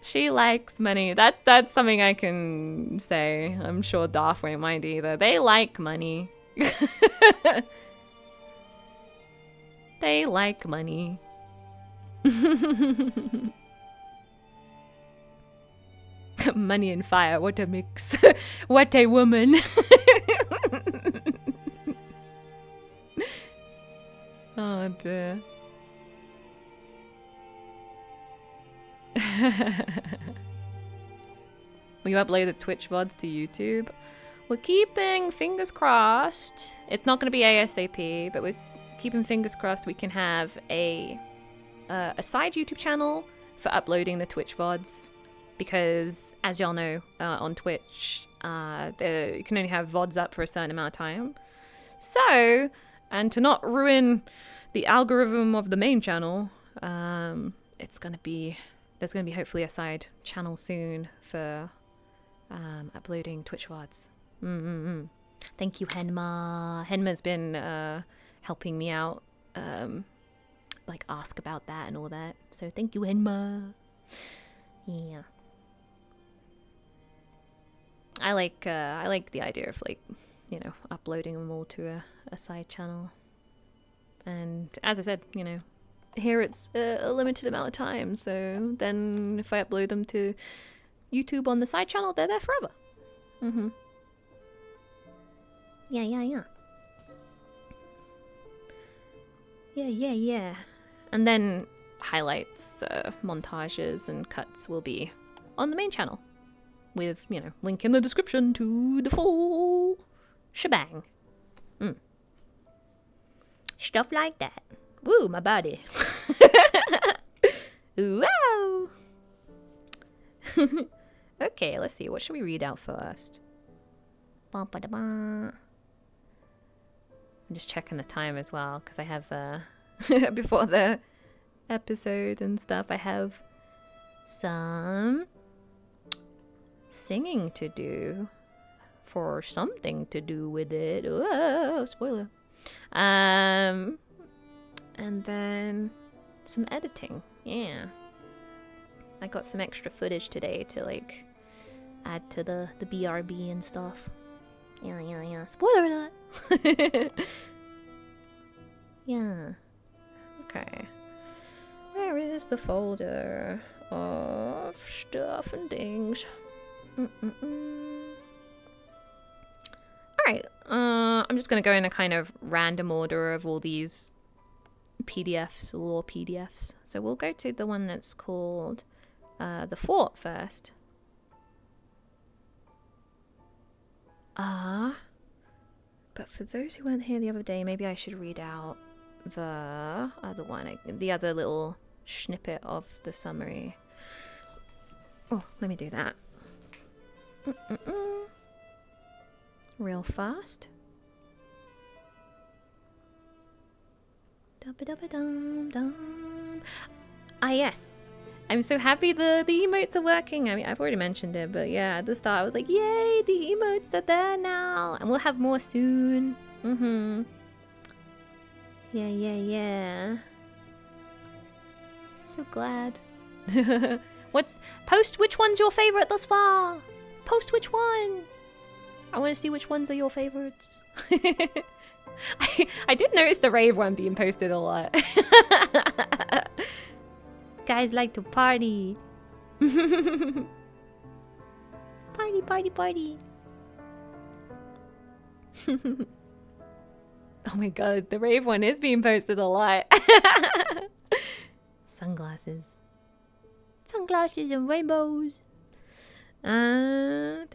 She likes money. That's something I can say. I'm sure Darth won't mind either. They like money. They like money. Money and fire. What a mix. What a woman. Oh dear. Will you upload the Twitch VODs to YouTube? We're keeping fingers crossed. It's not going to be ASAP, but we're keeping fingers crossed we can have a side YouTube channel for uploading the Twitch VODs. Because, as y'all know, on Twitch, you can only have VODs up for a certain amount of time. So, and to not ruin the algorithm of the main channel, there's going to be hopefully a side channel soon for uploading Twitch VODs. Thank you, Henma. Henma's been helping me out, like ask about that and all that. So thank you, Henma. Yeah. I like the idea of, like, you know, uploading them all to a side channel. And as I said, you know, here it's a limited amount of time. So then if I upload them to YouTube on the side channel, they're there forever. Mm-hmm. Yeah. Yeah. And then highlights, montages, and cuts will be on the main channel. With, you know, link in the description to the full shebang. Stuff like that. Woo, my body. Wow. Okay, let's see. What should we read out first? I'm just checking the time as well, because I have, before the episode and stuff, I have some singing to do for something to do with it. Whoa, spoiler. And then some editing. Yeah. I got some extra footage today to, like, add to the BRB and stuff. Yeah. Spoiler alert! Yeah. Okay. Where is the folder of stuff and things? Alright, I'm just going to go in a kind of random order of all these PDFs, lore PDFs. So we'll go to the one that's called The Fort first. But for those who weren't here the other day, maybe I should read out the other one, the other little snippet of the summary. Oh, let me do that. Real fast. Ah, yes. I'm so happy the emotes are working. I mean, I've already mentioned it, but yeah, at the start I was like, yay, the emotes are there now. And we'll have more soon. Yeah. So glad. Post which one's your favorite thus far? Post which one? I want to see which ones are your favorites. I did notice the rave one being posted a lot. Guys like to party. Party. Oh my god, the rave one is being posted a lot. Sunglasses and rainbows. Where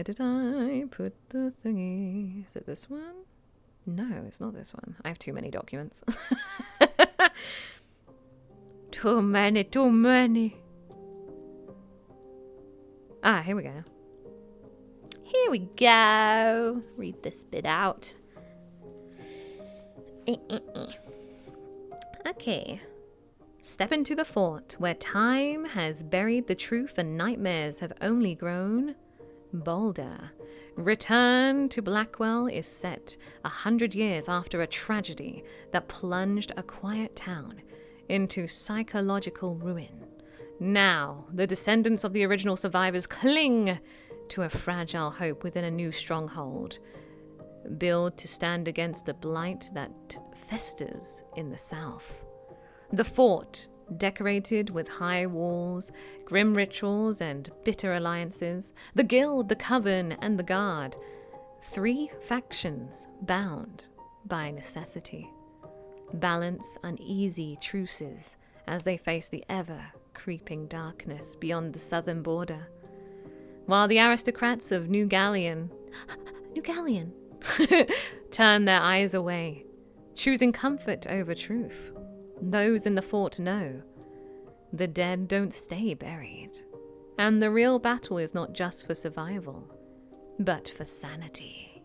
did I put the thingy? Is it this one? No, it's not this one. I have too many documents. Too many. Ah, here we go. Read this bit out. Okay. Step into the fort where time has buried the truth and nightmares have only grown bolder. Return to Blackwell is set 100 years after a tragedy that plunged a quiet town into psychological ruin. Now, the descendants of the original survivors cling to a fragile hope within a new stronghold, built to stand against the blight that festers in the south. The fort, decorated with high walls, grim rituals, and bitter alliances, the guild, the coven, and the guard, 3 factions bound by necessity, balance uneasy truces as they face the ever-creeping darkness beyond the southern border, while the aristocrats of New Gallion turn their eyes away, choosing comfort over truth. Those in the fort know the dead don't stay buried, and the real battle is not just for survival, but for sanity.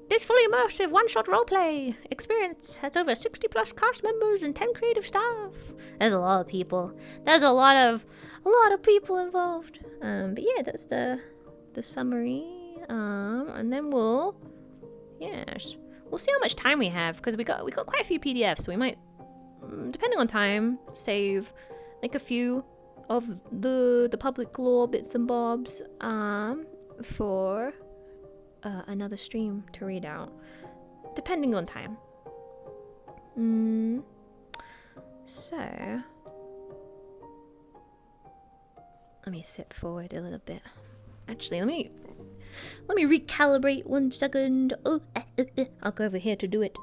This fully immersive one-shot roleplay experience has over 60 plus cast members and 10 creative staff. There's a lot of people. There's a lot of people involved. But yeah, that's the summary. And then we'll see how much time we have, because we got quite a few PDFs. So we might, depending on time, save like a few of the public lore bits and bobs for another stream to read out. depending on time. So let me sit forward a little bit. Actually, let me recalibrate 1 second. Oh, I'll go over here to do it.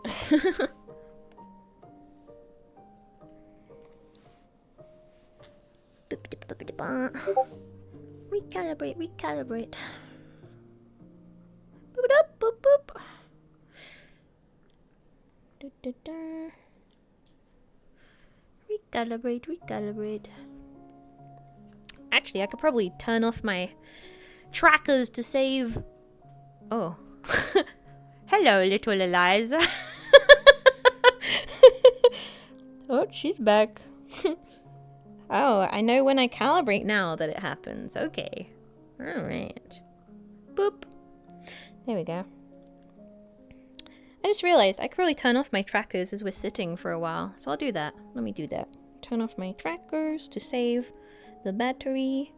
Recalibrate. Boop. Recalibrate. Actually, I could probably turn off my trackers to save. Oh. Hello, little Eliza. Oh, she's back. Oh, I know when I calibrate now that it happens. Okay. Alright. Boop. There we go. I just realized I could really turn off my trackers as we're sitting for a while. So I'll do that. Let me do that. Turn off my trackers to save the battery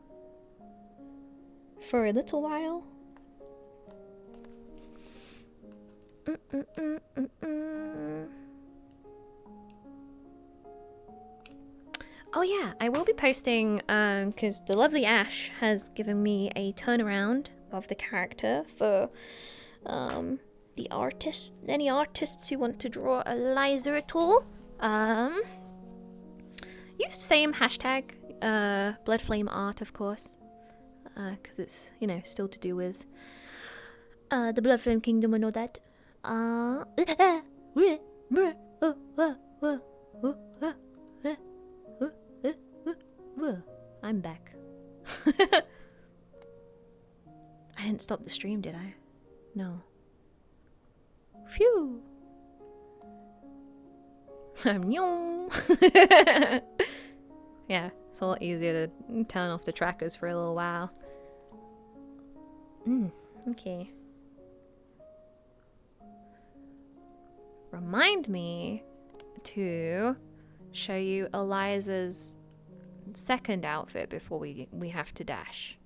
for a little while. Oh yeah, I will be posting, because the lovely Ash has given me a turnaround of the character for the artist. Any artists who want to draw Eliza at all, use the same hashtag, Bloodflame Art, of course, because it's, you know, still to do with the Bloodflame Kingdom and all that. I'm back. I didn't stop the stream, did I? No. Phew. Yeah, it's a lot easier to turn off the trackers for a little while. Okay. Remind me to show you Eliza's second outfit before we have to dash.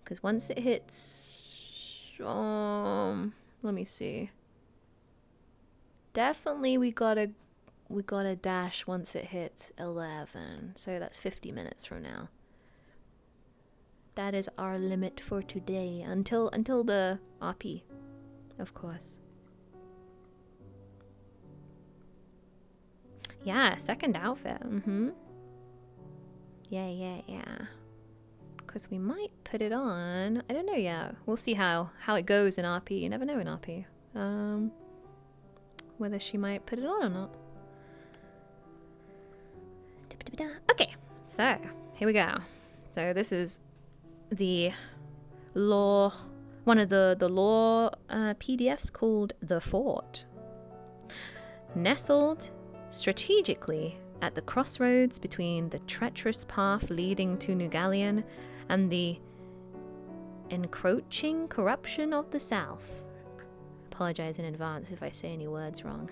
Because once it hits, let me see. Definitely we gotta dash once it hits 11. So that's 50 minutes from now. That is our limit for today until the RP, of course. Yeah, second outfit. Yeah. Because we might put it on. I don't know yet. We'll see how it goes in RP. You never know in RP. Whether she might put it on or not. Okay, so here we go. So this is the law, one of the law PDFs called The Fort. Nestled strategically at the crossroads between the treacherous path leading to New Gallion and the encroaching corruption of the South. Apologize in advance if I say any words wrong.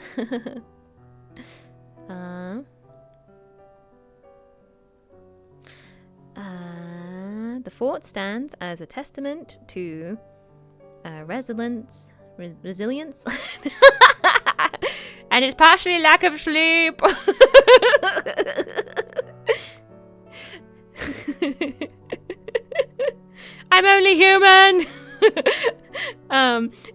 The fort stands as a testament to resilience, and it's partially lack of sleep. I'm only human.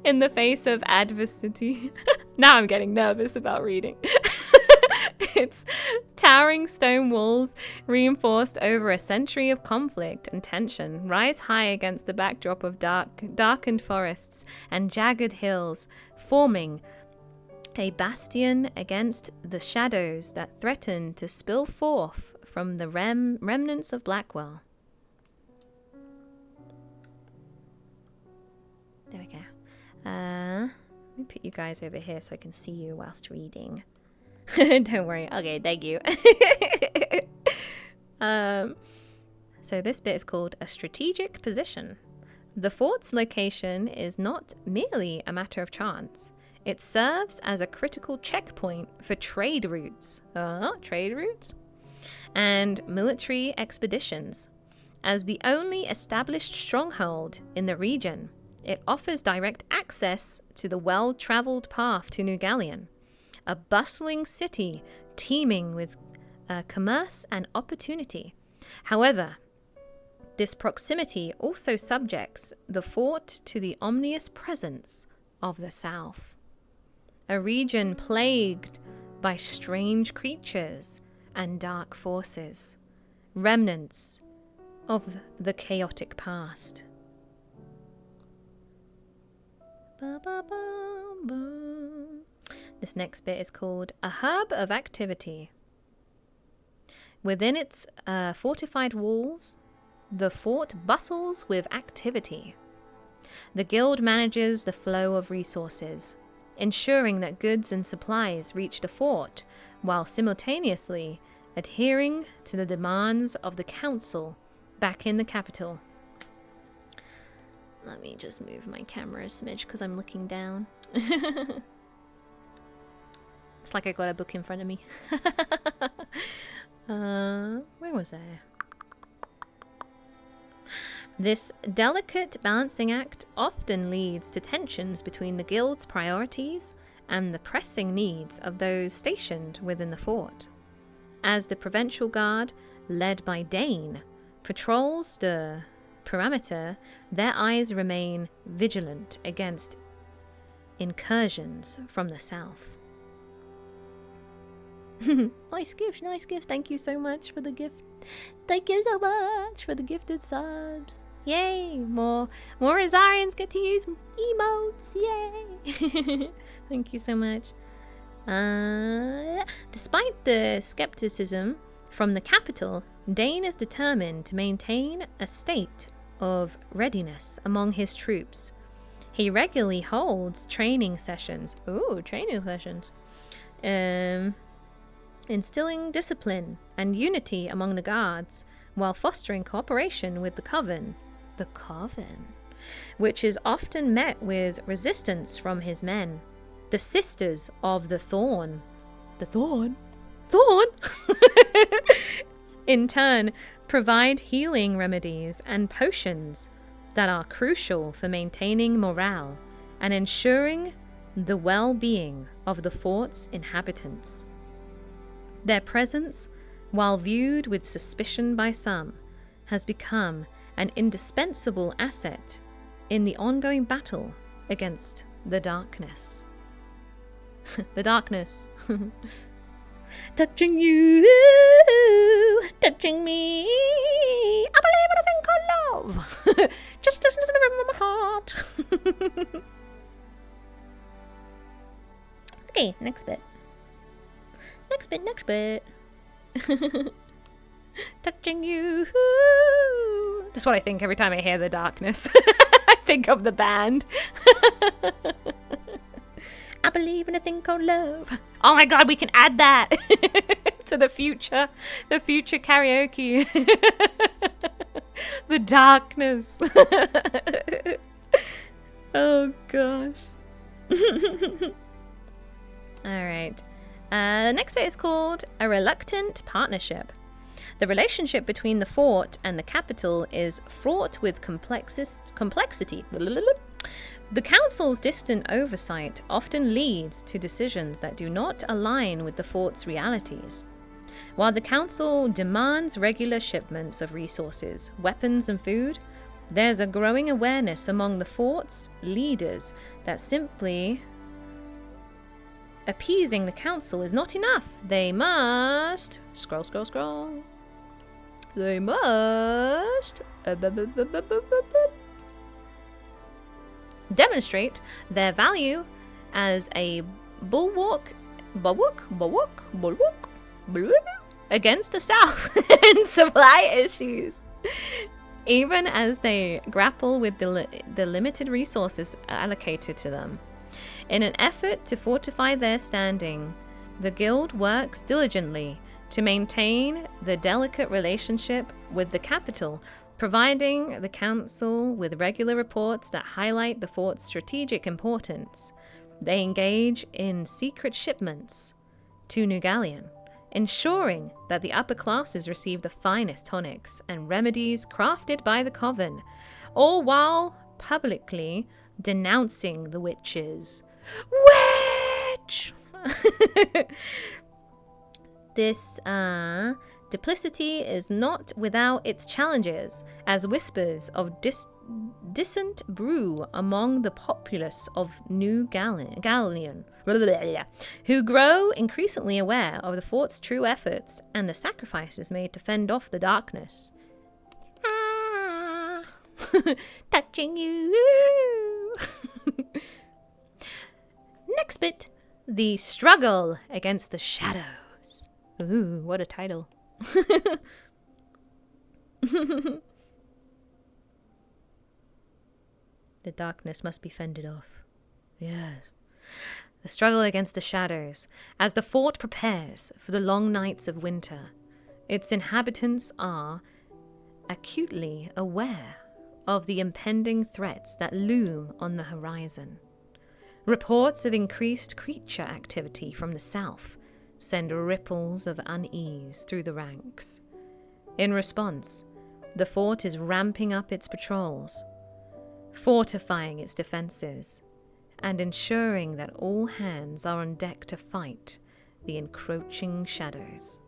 In the face of adversity. Now I'm getting nervous about reading. Its towering stone walls, reinforced over a century of conflict and tension, rise high against the backdrop of darkened forests and jagged hills, forming a bastion against the shadows that threaten to spill forth from the remnants of Blackwell. There we go. Let me put you guys over here so I can see you whilst reading. Don't worry. Okay, thank you. So this bit is called a strategic position. The fort's location is not merely a matter of chance. It serves as a critical checkpoint for trade routes. And military expeditions. As the only established stronghold in the region, It offers direct access to the well-traveled path to New Gallion, a bustling city teeming with commerce and opportunity. However, this proximity also subjects the fort to the ominous presence of the south, a region plagued by strange creatures and dark forces, remnants of the chaotic past. This next bit is called A Hub of Activity. Within its fortified walls, the fort bustles with activity. The guild manages the flow of resources, ensuring that goods and supplies reach the fort while simultaneously adhering to the demands of the council back in the capital. Let me just move my camera a smidge because I'm looking down. It's like I got a book in front of me. Where was I? This delicate balancing act often leads to tensions between the guild's priorities and the pressing needs of those stationed within the fort. As the Provincial Guard, led by Dane, patrols the perimeter, their eyes remain vigilant against incursions from the south. Nice gift, nice gift. Thank you so much for the gift. Thank you so much for the gifted subs. Yay! More Azarians get to use emotes. Yay! Thank you so much. Despite the skepticism from the capital, Dane is determined to maintain a state of readiness among his troops. He regularly holds training sessions. Ooh, training sessions. Instilling discipline and unity among the guards while fostering cooperation with the Coven. The Coven, which is often met with resistance from his men. The Sisters of the Thorn. The Thorn? Thorn? In turn, provide healing remedies and potions that are crucial for maintaining morale and ensuring the well-being of the fort's inhabitants. Their presence, while viewed with suspicion by some, has become an indispensable asset in the ongoing battle against the darkness. The darkness. Touching you, touching me, I believe in a thing called love. Just listen to the rhythm of my heart. Okay, next bit. Next bit. Touching you. That's what I think every time I hear the darkness. I think of the band. I believe in a thing called love. Oh my god, we can add that to the future karaoke. The darkness. Oh gosh. Alright. The next bit is called A Reluctant Partnership. The relationship between the fort and the capital is fraught with complexity. The council's distant oversight often leads to decisions that do not align with the fort's realities. While the council demands regular shipments of resources, weapons, and food, there's a growing awareness among the fort's leaders that simply appeasing the council is not enough. They must... Scroll. They must... demonstrate their value as a bulwark against the South and supply issues, even as they grapple with the limited resources allocated to them. In an effort to fortify their standing, the guild works diligently to maintain the delicate relationship with the capital, providing the council with regular reports that highlight the fort's strategic importance. They engage in secret shipments to New Gallion, ensuring that the upper classes receive the finest tonics and remedies crafted by the Coven, all while publicly denouncing the witches. Witch! This duplicity is not without its challenges, as whispers of dissent brew among the populace of New Gallion, who grow increasingly aware of the fort's true efforts and the sacrifices made to fend off the darkness. Ah, touching you. Next bit, the struggle against the shadows. Ooh, what a title. The darkness must be fended off. Yes. The struggle against the shadows. As the fort prepares for the long nights of winter, its inhabitants are acutely aware of the impending threats that loom on the horizon. Reports of increased creature activity from the south send ripples of unease through the ranks. In response, the fort is ramping up its patrols, fortifying its defenses, and ensuring that all hands are on deck to fight the encroaching shadows.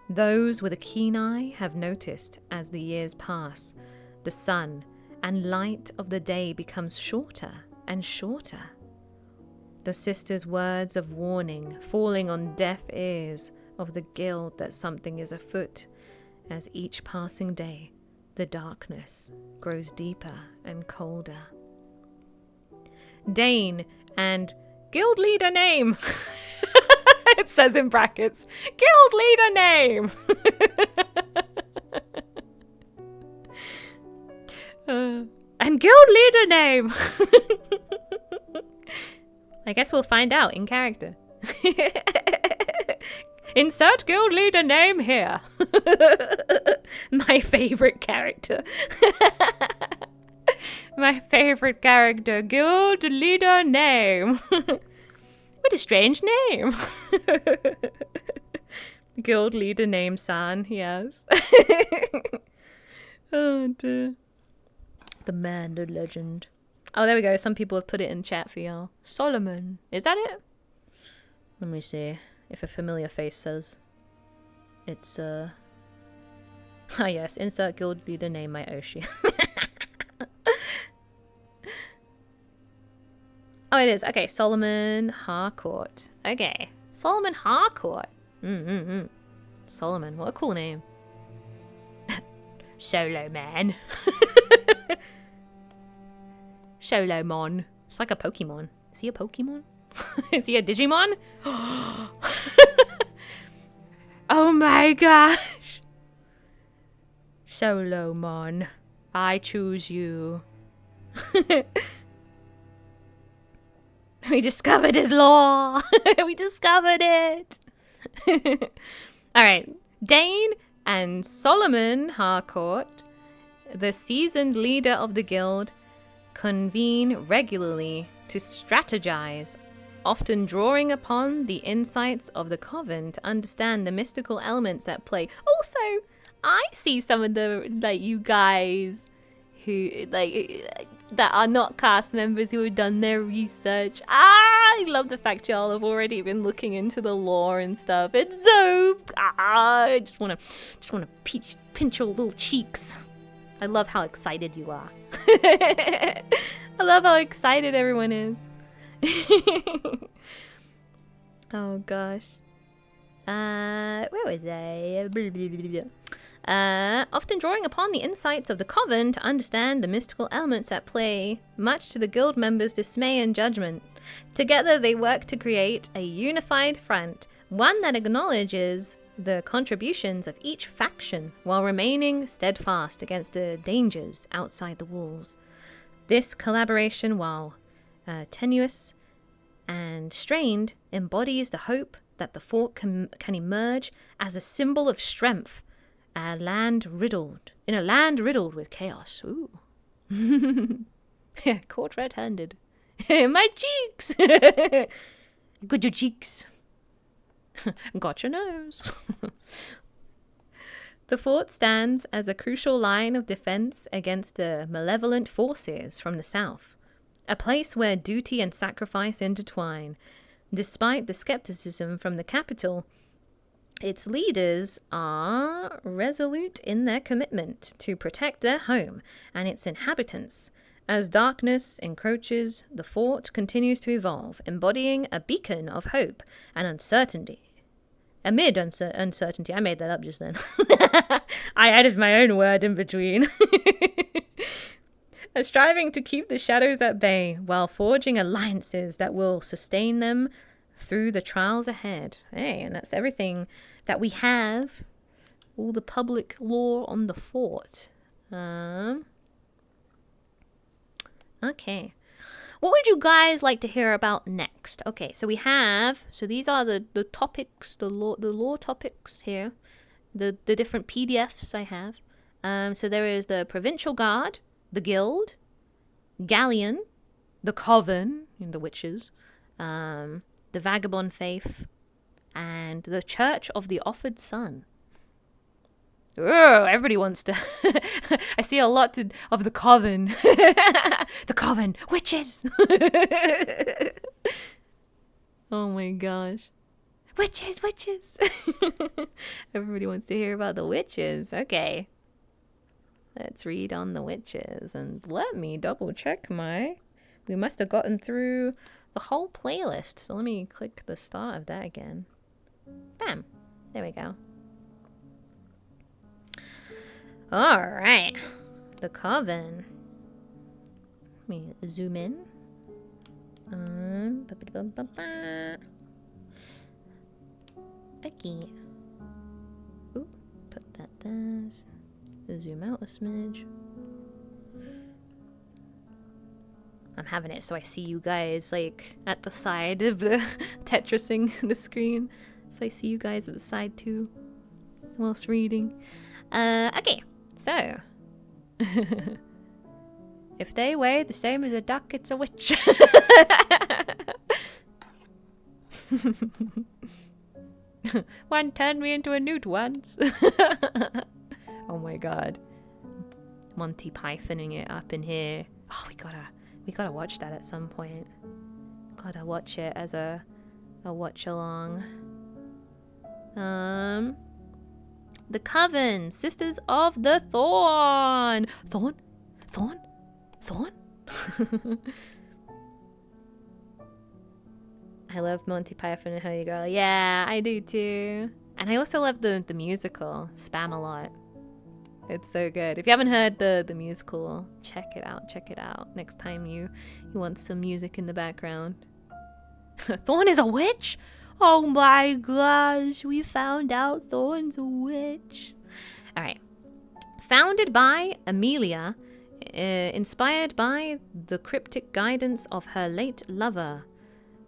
Those with a keen eye have noticed, as the years pass, the sun and light of the day becomes shorter and shorter. The sisters' words of warning falling on deaf ears of the guild that something is afoot, as each passing day the darkness grows deeper and colder. Dane and guild leader name. It says in brackets, guild leader name. And guild leader name. I guess we'll find out in character. Insert guild leader name here. My favorite character. My favorite character, guild leader name. What a strange name. Guild leader name San, yes. Oh dear. The man, the legend. Oh, there we go. Some people have put it in chat for y'all. Solomon. Is that it? Let me see if a familiar face says. It's, Ah, yes. Insert guild leader name, my Oshi. Oh, it is. Okay, Solomon Harcourt. Okay. Solomon Harcourt. Solomon. What a cool name. Solo man. Solomon. It's like a Pokemon. Is he a Pokemon? Is he a Digimon? Oh my gosh. Solomon. I choose you. We discovered his law. We discovered it. Alright. Dane and Solomon Harcourt, the seasoned leader of the guild, convene regularly to strategize, often drawing upon the insights of the Coven to understand the mystical elements at play. Also, I see some of the, you guys who, that are not cast members who have done their research. I love the fact y'all have already been looking into the lore and stuff. It's so, I just want to pinch your little cheeks. I love how excited you are. I love how excited everyone is. Oh gosh. Where was I? Often drawing upon the insights of the Coven to understand the mystical elements at play, much to the guild members' dismay and judgment. Together they work to create a unified front, one that acknowledges the contributions of each faction while remaining steadfast against the dangers outside the walls. This collaboration, while tenuous and strained, embodies the hope that the fort can emerge as a symbol of strength in a land riddled with chaos. Ooh. Caught red-handed. My cheeks! Good your cheeks. Got your nose. The fort stands as a crucial line of defense against the malevolent forces from the south, a place where duty and sacrifice intertwine. Despite the skepticism from the capital, its leaders are resolute in their commitment to protect their home and its inhabitants. As darkness encroaches, the fort continues to evolve, embodying a beacon of hope and uncertainty. Amid uncertainty. I made that up just then. I added my own word in between. Striving to keep the shadows at bay while forging alliances that will sustain them through the trials ahead. Hey, and that's everything that we have. All the public lore on the fort. Okay. What would you guys like to hear about next? Okay, so these are the topics, the lore topics here. The different PDFs I have. So there is the Provincial Guard, the Guild, Gallion, the Coven, the witches, the Vagabond Faith, and the Church of the Offered Sun. Oh, everybody wants to. I see a lot of the Coven. The Coven, witches. Oh my gosh. Witches. Everybody wants to hear about the witches. Okay. Let's read on the witches. And let me double check we must have gotten through the whole playlist. So let me click the start of that again. Bam. There we go. All right, the Coven. Let me zoom in. Okay. Ooh, put that there. Zoom out a smidge. I'm having it so I see you guys like at the side of the Tetrising the screen, so I see you guys at the side too, whilst reading. Okay. So, if they weigh the same as a duck, it's a witch. One turned me into a newt once. Oh my god. Monty Pythoning it up in here. Oh, we gotta watch that at some point. Gotta watch it as a watch along. The Coven, Sisters of the Thorn. Thorn? I love Monty Python and Holy Grail. Yeah, I do too. And I also love the musical, Spam-A-Lot. It's so good. If you haven't heard the musical, check it out. Next time you want some music in the background. Thorn is a witch? Oh my gosh, we found out Thorn's a witch. All right. Founded by Amelia, inspired by the cryptic guidance of her late lover,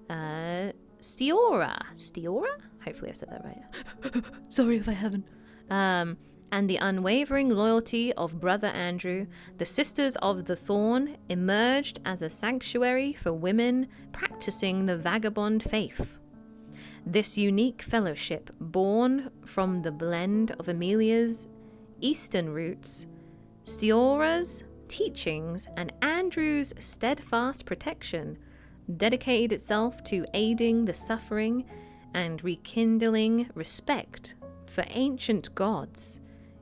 Stiora. Stiora? Hopefully I said that right. Sorry if I haven't. And the unwavering loyalty of Brother Andrew, the Sisters of the Thorn emerged as a sanctuary for women practicing the vagabond faith. This unique fellowship, born from the blend of Amelia's Eastern roots, Stiora's teachings, and Andrew's steadfast protection, dedicated itself to aiding the suffering and rekindling respect for ancient gods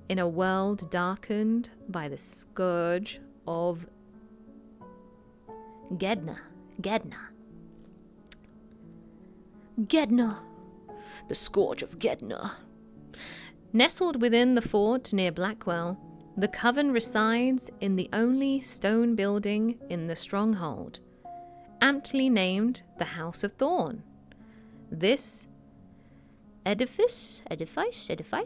in a world darkened by the scourge of Gedna, the scourge of Gedna. Nestled within the fort near Blackwell, the Coven resides in the only stone building in the stronghold, aptly named the House of Thorn. This edifice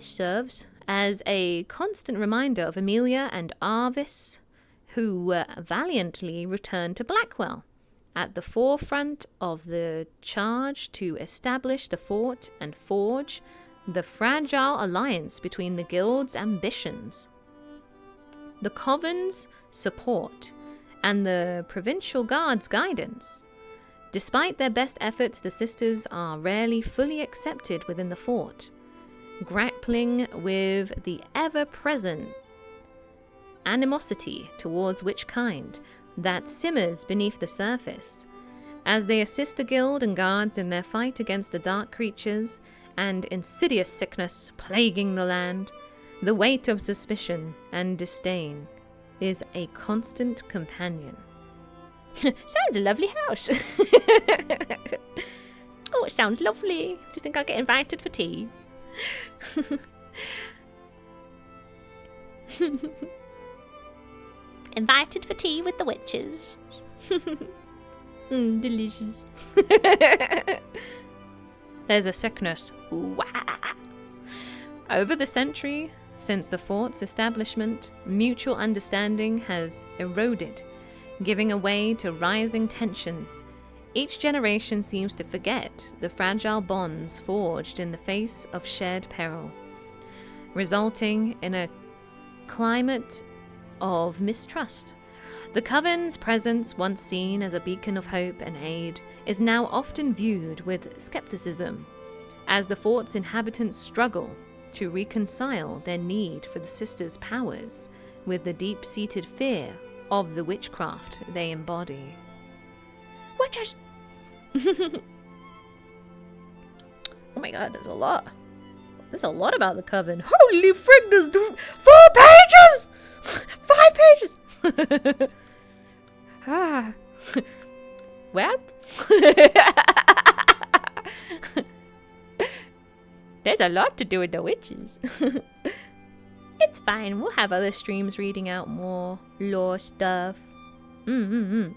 serves as a constant reminder of Amelia and Arvis, who valiantly returned to Blackwell, at the forefront of the charge to establish the fort and forge the fragile alliance between the guild's ambitions. The Coven's support and the Provincial Guard's guidance. Despite their best efforts, the sisters are rarely fully accepted within the fort. grappling with the ever-present animosity towards witch kind that simmers beneath the surface. As they assist the guild and guards in their fight against the dark creatures and insidious sickness plaguing the land, the weight of suspicion and disdain is a constant companion. Sounds a lovely house. Oh, it sounds lovely. Do you think I'll get invited for tea? Invited for tea with the witches. Delicious. There's a sickness. Over the century, since the fort's establishment, mutual understanding has eroded, giving way to rising tensions. Each generation seems to forget the fragile bonds forged in the face of shared peril, resulting in a climate of mistrust. The Coven's presence, once seen as a beacon of hope and aid, is now often viewed with skepticism, as the fort's inhabitants struggle to reconcile their need for the sisters' powers with the deep-seated fear of the witchcraft they embody. Witches! Oh my god, there's a lot. There's a lot about the Coven. Holy frig, there's 4 pages! 5 pages! Ah. Well, there's a lot to do with the witches. It's fine. We'll have other streams reading out more lore stuff. Okay.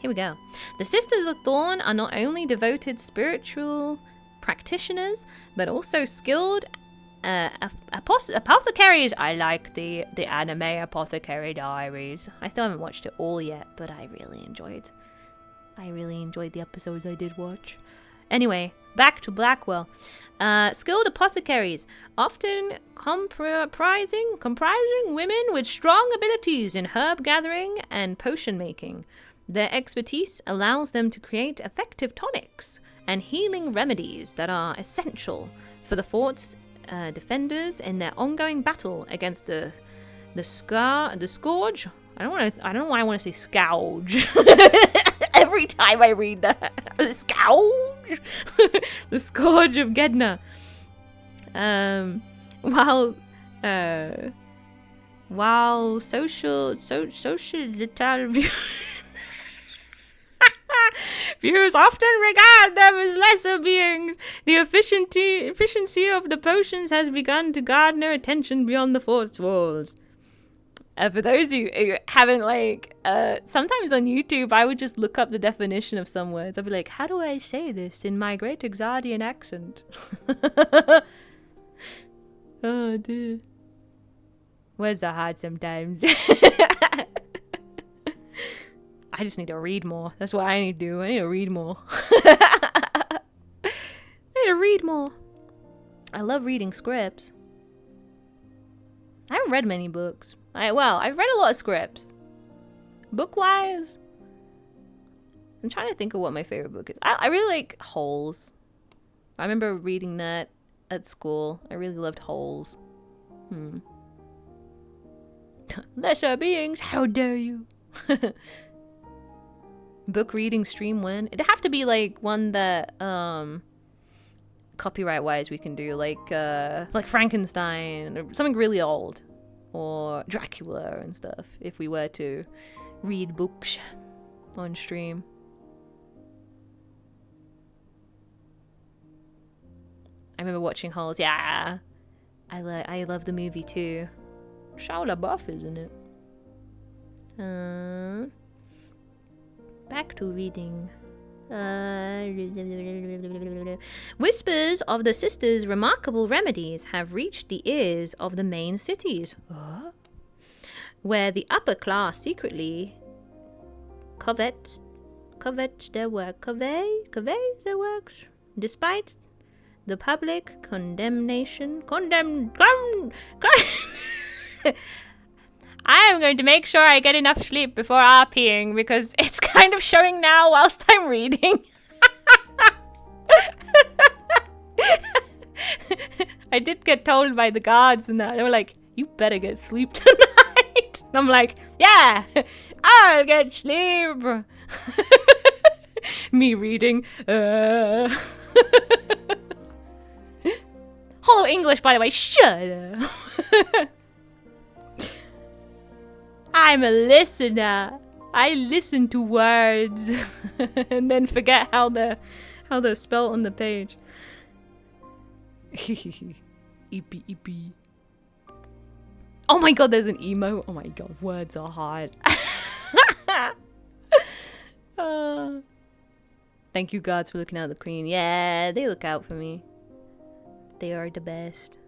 Here we go. The Sisters of Thorn are not only devoted spiritual practitioners, but also skilled apothecaries. I like the anime Apothecary Diaries. I still haven't watched it all yet, but I really enjoyed the episodes I did watch. Anyway, back to Blackwell. Skilled apothecaries, often comprising women with strong abilities in herb gathering and potion making. Their expertise allows them to create effective tonics and healing remedies that are essential for the fort's defenders in their ongoing battle against the scourge. I don't know why I want to say scourge. Every time I read that, the scourge, the scourge of Gedna. While social viewers often regard them as lesser beings, the efficiency of the potions has begun to garner attention beyond the fort's walls. For those who haven't, sometimes on YouTube, I would just look up the definition of some words. I'd be like, how do I say this in my great Exardian accent? Oh, dear. Words are hard sometimes. I just need to read more. That's what I need to do. I need to read more. I need to read more. I love reading scripts. I haven't read many books. I've read a lot of scripts. Book-wise, I'm trying to think of what my favorite book is. I really like Holes. I remember reading that at school. I really loved Holes. Lesser beings, how dare you? Book reading stream when? It'd have to be like one that copyright wise we can do, like Frankenstein or something really old, or Dracula and stuff, if we were to read books on stream. I remember watching Halls. Yeah, I love the movie too. Shia LaBeouf is in it. Back to reading. Whispers of the sisters' remarkable remedies have reached the ears of the main cities, where the upper class secretly covets their works, despite the public condemnation. I am going to make sure I get enough sleep before RPing, because it's kind of showing now whilst I'm reading. I did get told by the guards and that. They were like, you better get sleep tonight. And I'm like, yeah, I'll get sleep. Me reading. Hollow English, by the way. Shut up. I'm a listener. I listen to words and then forget how they're spelled on the page. Eepy eepy. Oh my god, there's an emote. Oh my god, words are hard. Thank you, gods, for looking out the queen. Yeah, they look out for me. They are the best.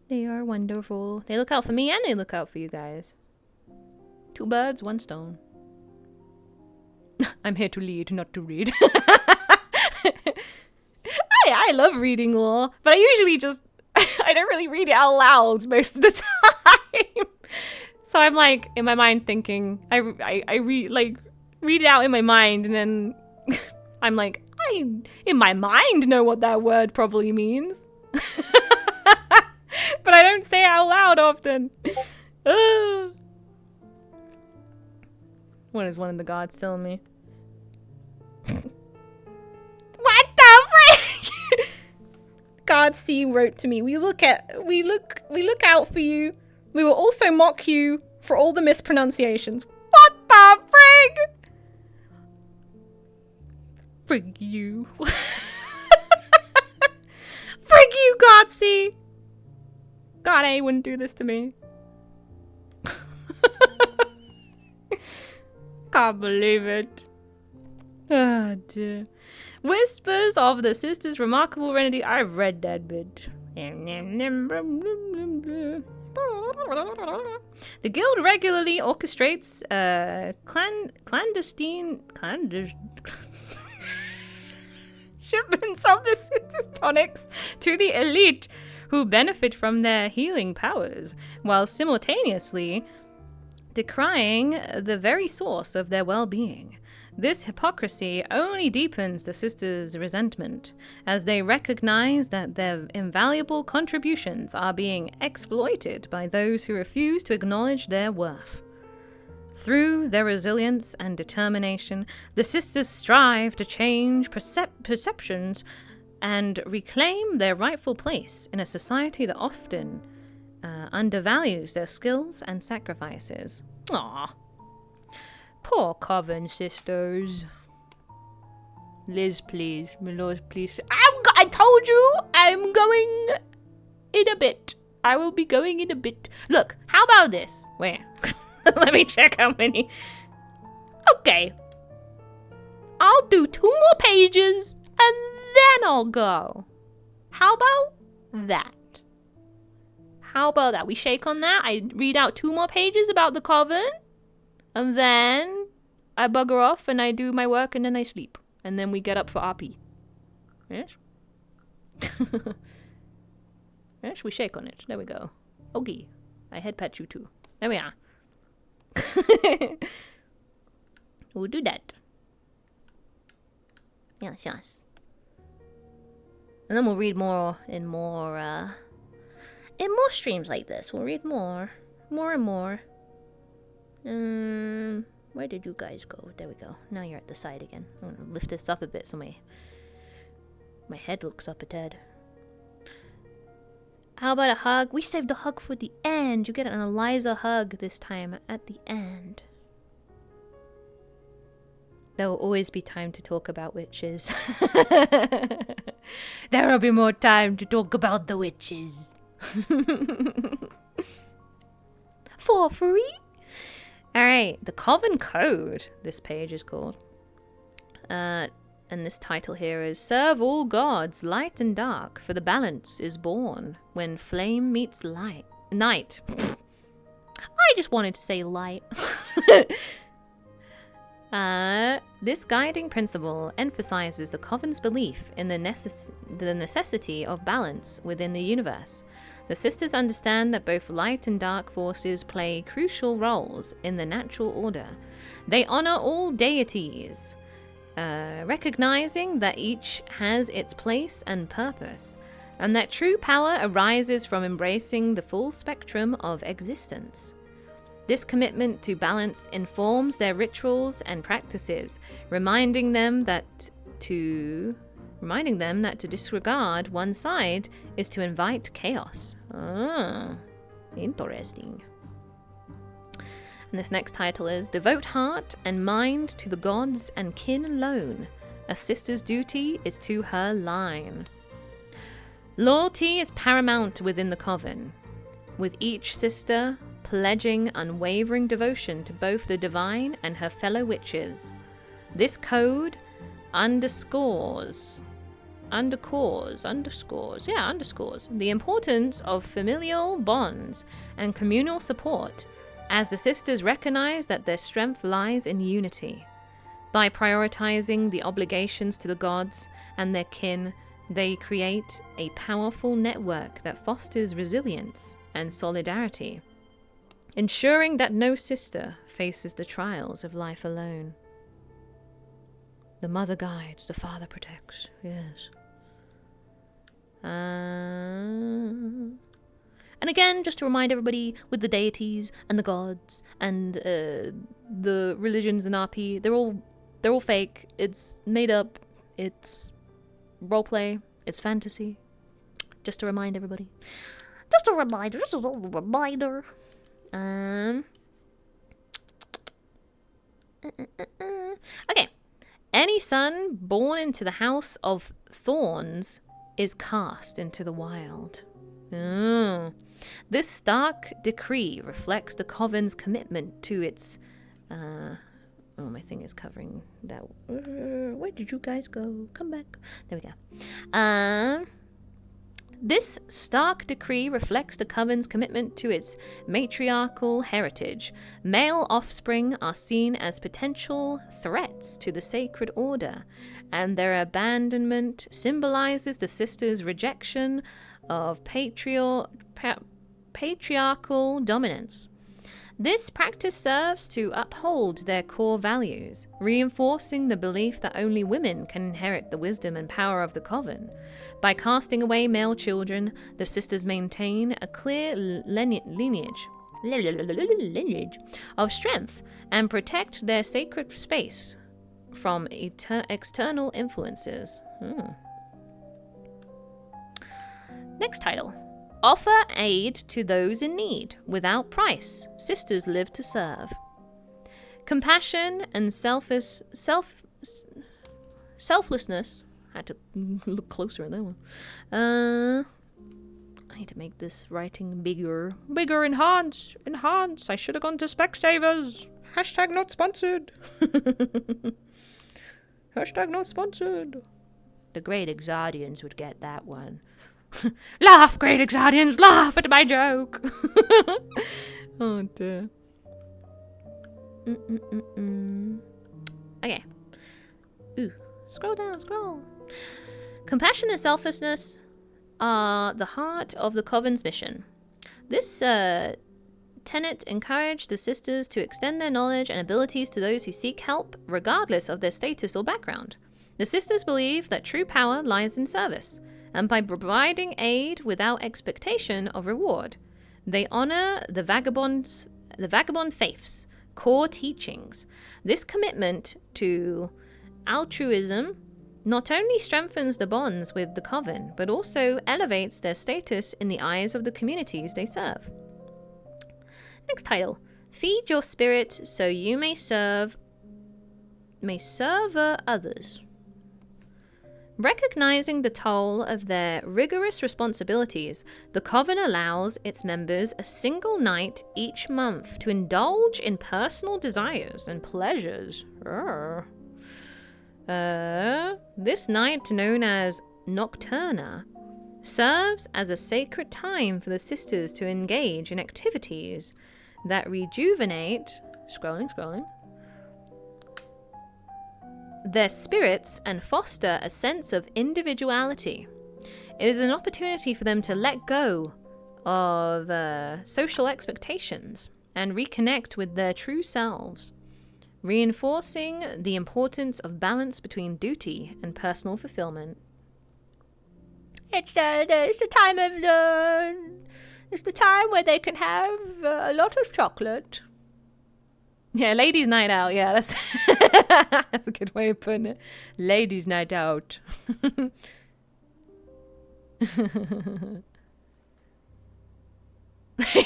They are wonderful. They look out for me and they look out for you guys. 2 birds, 1 stone. I'm here to lead, not to read. I love reading lore, but I usually just I don't really read it out loud most of the time. So I'm like in my mind thinking I read it out in my mind, and then I'm like, I in my mind know what that word probably means. But I don't say it out loud often. What is one of the gods telling me? What the frick? God C wrote to me, we look out for you. We will also mock you for all the mispronunciations. What the frig? Frig you. Frig you, God C. God A wouldn't do this to me. Can't believe it. Oh dear. Whispers of the sisters' remarkable remedy. I've read that bit. The guild regularly orchestrates clandestine shipments of the sisters' tonics to the elite, who benefit from their healing powers, while simultaneously decrying the very source of their well-being. This hypocrisy only deepens the sisters' resentment, as they recognize that their invaluable contributions are being exploited by those who refuse to acknowledge their worth. Through their resilience and determination, the sisters strive to change perceptions and reclaim their rightful place in a society that often undervalues their skills and sacrifices. Aww. Poor Coven sisters. Liz, please. My lord, please. I told you I'm going in a bit. I will be going in a bit. Look, how about this? Wait. Let me check how many. Okay. I'll do 2 more pages and then I'll go. How about that? How about that? We shake on that. I read out 2 more pages about the Coven. And then I bugger off and I do my work and then I sleep. And then we get up for RP. Yes? Yes, we shake on it. There we go. Okay. I head pat you too. There we are. We'll do that. Yes, yes. And then we'll read more in more streams like this. We'll read more. More and more. Where did you guys go? There we go. Now you're at the side again. I'm gonna lift this up a bit so my head looks up a tad. How about a hug? We saved the hug for the end. You get an Eliza hug this time at the end. There will always be time to talk about witches. There will be more time to talk about the witches. For free? Alright, the Coven Code, this page is called. And this title here is Serve all gods, light and dark, for the balance is born when flame meets light. Night. I just wanted to say light. This guiding principle emphasizes the Coven's belief in the necessity of balance within the universe. The sisters understand that both light and dark forces play crucial roles in the natural order. They honor all deities, recognizing that each has its place and purpose. and that true power arises from embracing the full spectrum of existence. This commitment to balance informs their rituals and practices, reminding them that to disregard one side is to invite chaos. Ah, interesting. And this next title is Devote Heart and Mind to the Gods and Kin Alone. A sister's duty is to her line. Loyalty is paramount within the Coven, with each sister pledging unwavering devotion to both the divine and her fellow witches. This code underscores the importance of familial bonds and communal support, as the sisters recognize that their strength lies in unity. By prioritizing the obligations to the gods and their kin, they create a powerful network that fosters resilience and solidarity, ensuring that no sister faces the trials of life alone. The mother guides, the father protects. Yes. And again, just to remind everybody, with the deities and the gods and the religions in RP, they're all fake. It's made up. It's roleplay. It's fantasy. Just to remind everybody. Just a reminder. Just a little reminder. Okay. Any son born into the house of thorns is cast into the wild. This stark decree reflects the Coven's commitment to its... my thing is covering that. Where did you guys go? Come back. There we go. This stark decree reflects the Coven's commitment to its matriarchal heritage. Male offspring are seen as potential threats to the sacred order, and their abandonment symbolizes the sisters' rejection of patriarchal dominance. This practice serves to uphold their core values, reinforcing the belief that only women can inherit the wisdom and power of the Coven. By casting away male children, the sisters maintain a clear lineage of strength and protect their sacred space from external influences. Next title. Offer aid to those in need, without price. Sisters live to serve. Compassion and selflessness. I had to look closer at that one. I need to make this writing bigger. Bigger, enhance. I should have gone to Specsavers. Hashtag not sponsored. Hashtag not sponsored. The Great Exardians would get that one. Laugh, Great Exardians, laugh at my joke. Oh dear. Okay. Scroll down, scroll. Compassion and selflessness are the heart of the Coven's mission. This tenet encouraged the sisters to extend their knowledge and abilities to those who seek help, regardless of their status or background. The sisters believe that true power lies in service, and by providing aid without expectation of reward, they honor the vagabond faith's core teachings. This commitment to altruism not only strengthens the bonds with the Coven, but also elevates their status in the eyes of the communities they serve. Next title. Feed your spirit so you may serve others. Recognizing the toll of their rigorous responsibilities, the Coven allows its members a single night each month to indulge in personal desires and pleasures. This night, known as Nocturna, serves as a sacred time for the sisters to engage in activities that rejuvenate their spirits and foster a sense of individuality. It is an opportunity for them to let go of social expectations and reconnect with their true selves, reinforcing the importance of balance between duty and personal fulfillment. It's the time of it's the time where they can have a lot of chocolate. Yeah, ladies' night out. Yeah, that's that's a good way of putting it. Ladies' night out.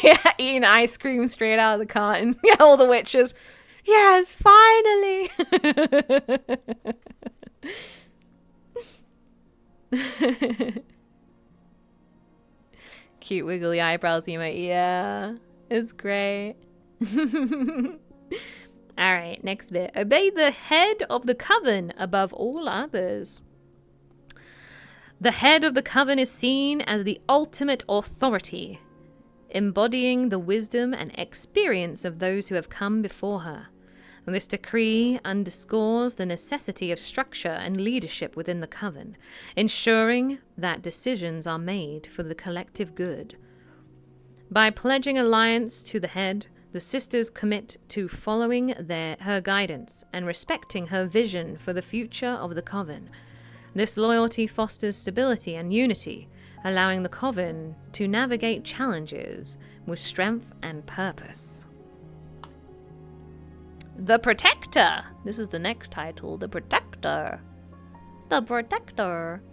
Yeah, eating ice cream straight out of the carton. Yeah, all the witches. Yes, finally. Cute wiggly eyebrows, Emote. Yeah, it's great. All right, next bit. Obey the head of the coven above all others. The head of the coven is seen as the ultimate authority, embodying the wisdom and experience of those who have come before her. And this decree underscores the necessity of structure and leadership within the coven, ensuring that decisions are made for the collective good. By pledging allegiance to the head, the sisters commit to following her guidance and respecting her vision for the future of the coven. This loyalty fosters stability and unity, allowing the coven to navigate challenges with strength and purpose. The Protector. This is the next title. The Protector. The Protector.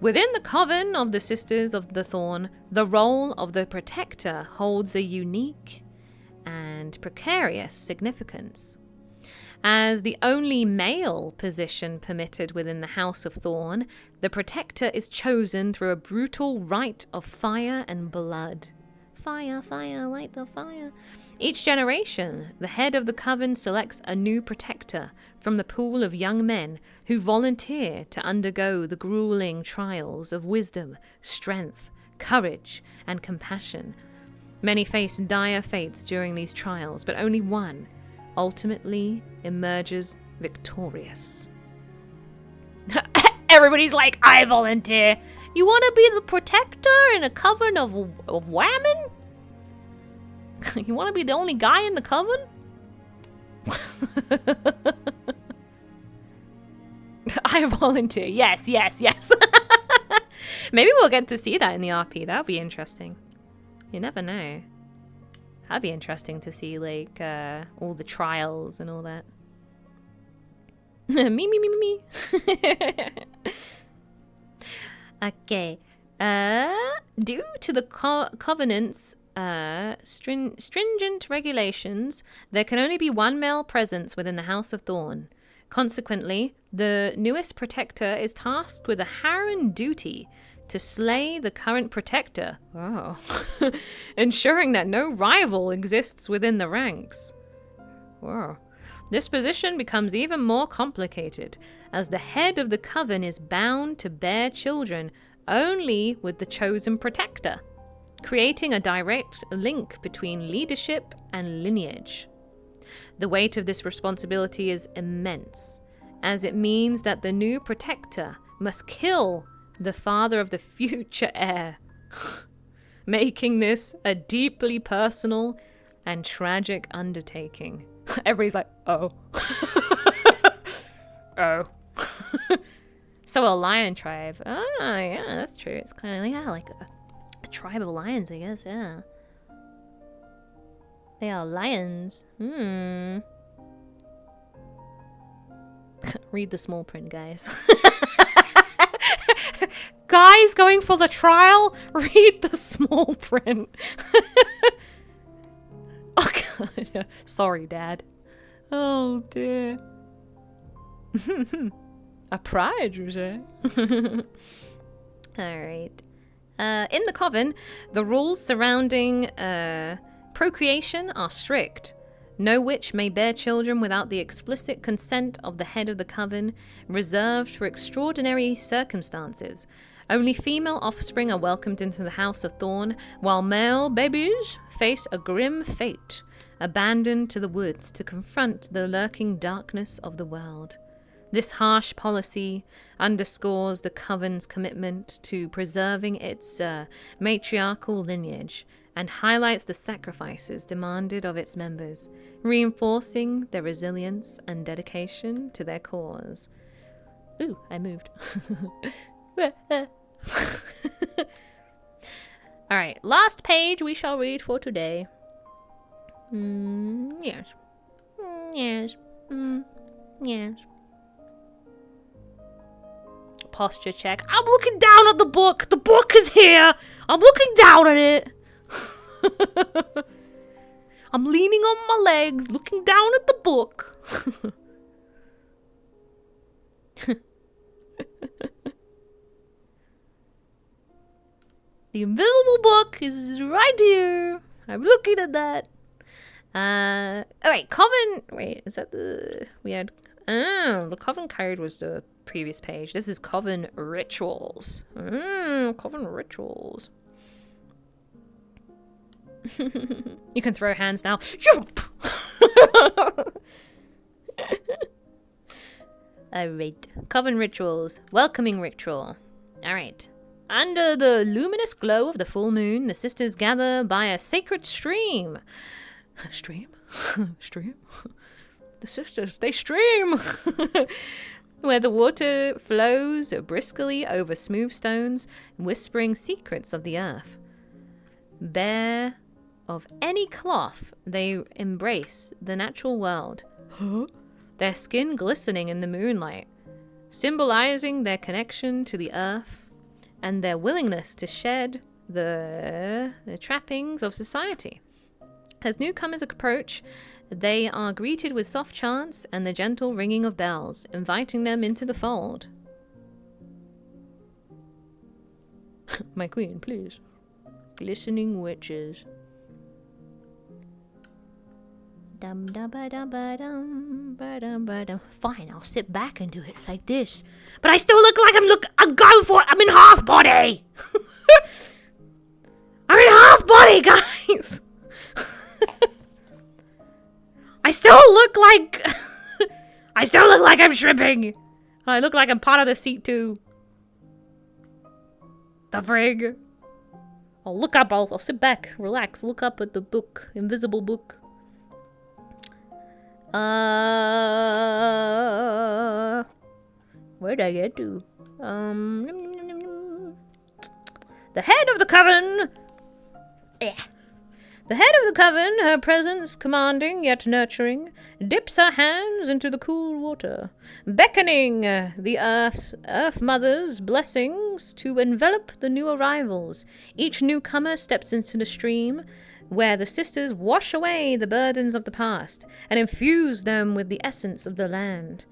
Within the coven of the Sisters of the Thorn, the role of the Protector holds a unique and precarious significance. As the only male position permitted within the House of Thorn, the Protector is chosen through a brutal rite of fire and blood. Fire, fire, light the fire. Each generation, the head of the coven selects a new protector from the pool of young men who volunteer to undergo the grueling trials of wisdom, strength, courage, and compassion. Many face dire fates during these trials, but only one ultimately emerges victorious. Everybody's like, I volunteer. You want to be the protector in a coven of women? You want to be the only guy in the coven? I volunteer. Yes, yes, yes. Maybe we'll get to see that in the RP. That'll be interesting. You never know. That'd be interesting to see, like, all the trials and all that. me. Okay. Due to the Covenant's stringent regulations, there can only be one male presence within the House of Thorn. Consequently, the newest protector is tasked with a harrowing duty to slay the current protector, ensuring that no rival exists within the ranks. Wow. This position becomes even more complicated, as the head of the coven is bound to bear children only with the chosen protector, creating a direct link between leadership and lineage. The weight of this responsibility is immense, as it means that the new protector must kill the father of the future heir, making this a deeply personal and tragic undertaking. Everybody's like, oh. Oh. So a lion tribe. Ah, yeah, that's true. It's kind of, yeah, like a tribe of lions, I guess, yeah. They are lions. Read the small print, guys. Guys going for the trial, read the small print. Oh, God. Sorry, Dad. Oh, dear. A pride, you say? Alright. In the Coven, the rules surrounding procreation are strict. No witch may bear children without the explicit consent of the head of the Coven, reserved for extraordinary circumstances. Only female offspring are welcomed into the House of Thorn, while male babies face a grim fate, abandoned to the woods to confront the lurking darkness of the world. This harsh policy underscores the Coven's commitment to preserving its matriarchal lineage and highlights the sacrifices demanded of its members, reinforcing their resilience and dedication to their cause. Ooh, I moved. Alright, last page we shall read for today. Yes. Yes. Yes. Posture check. I'm looking down at the book. The book is here. I'm looking down at it. I'm leaning on my legs, looking down at the book. The invisible book is right here. I'm looking at that. Alright, Coven. Wait, is that the. We had. Oh, the Coven card was the previous page. This is Coven rituals. Coven rituals. You can throw hands now. Alright. Coven rituals. Welcoming ritual. Alright. Under the luminous glow of the full moon, the sisters gather by a sacred stream. Stream? Stream? The sisters, they stream! Where the water flows briskly over smooth stones, whispering secrets of the earth. Bare of any cloth, they embrace the natural world. Their skin glistening in the moonlight, symbolizing their connection to the earth and their willingness to shed the trappings of society. As newcomers approach, they are greeted with soft chants and the gentle ringing of bells, inviting them into the fold. My queen, please. Glistening witches. Dum dum ba dum ba dum ba dum ba dum. Fine, I'll sit back and do it like this. But I still look like I'm going for it. I'm in half body. I'm in half body, guys. I still look like I'm shrimping. I look like I'm part of the seat too. The frig. I'll look up. I'll sit back, relax, look up at the book, invisible book. Where'd I get to? The head of the coven. The head of the coven, her presence commanding yet nurturing, dips her hands into the cool water, beckoning the earth mother's blessings to envelop the new arrivals. Each newcomer steps into the stream, where the sisters wash away the burdens of the past and infuse them with the essence of the land.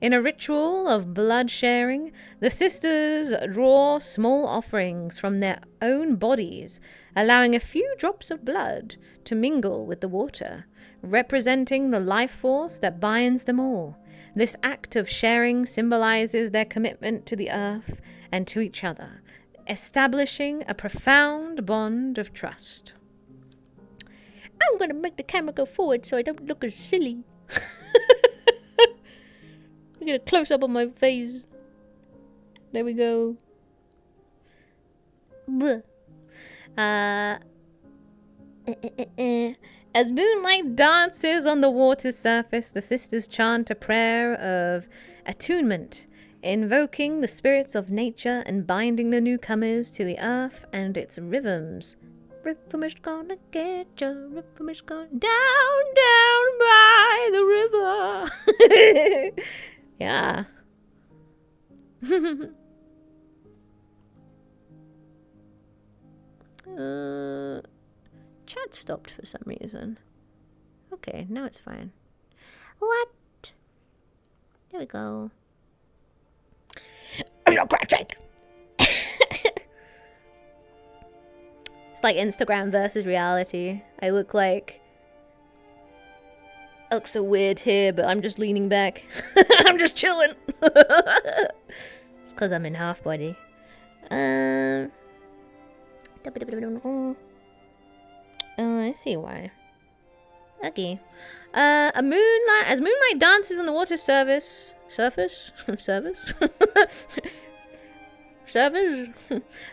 In a ritual of blood sharing, the sisters draw small offerings from their own bodies, allowing a few drops of blood to mingle with the water, representing the life force that binds them all. This act of sharing symbolizes their commitment to the earth and to each other, establishing a profound bond of trust. I'm gonna make the camera go forward so I don't look as silly. I get a close-up on my face. There we go. As moonlight dances on the water's surface, the sisters chant a prayer of attunement, invoking the spirits of nature and binding the newcomers to the earth and its rhythms. Rhythm is gonna get you, rhythm is gonna down, down by the river. Yeah. Chat stopped for some reason. Okay, now it's fine. What? There we go. I'm not crouching. It's like Instagram versus reality. I look so weird here, but I'm just leaning back. I'm just chilling. It's because I'm in half body. Oh, I see why. Okay. As moonlight dances on the water surface.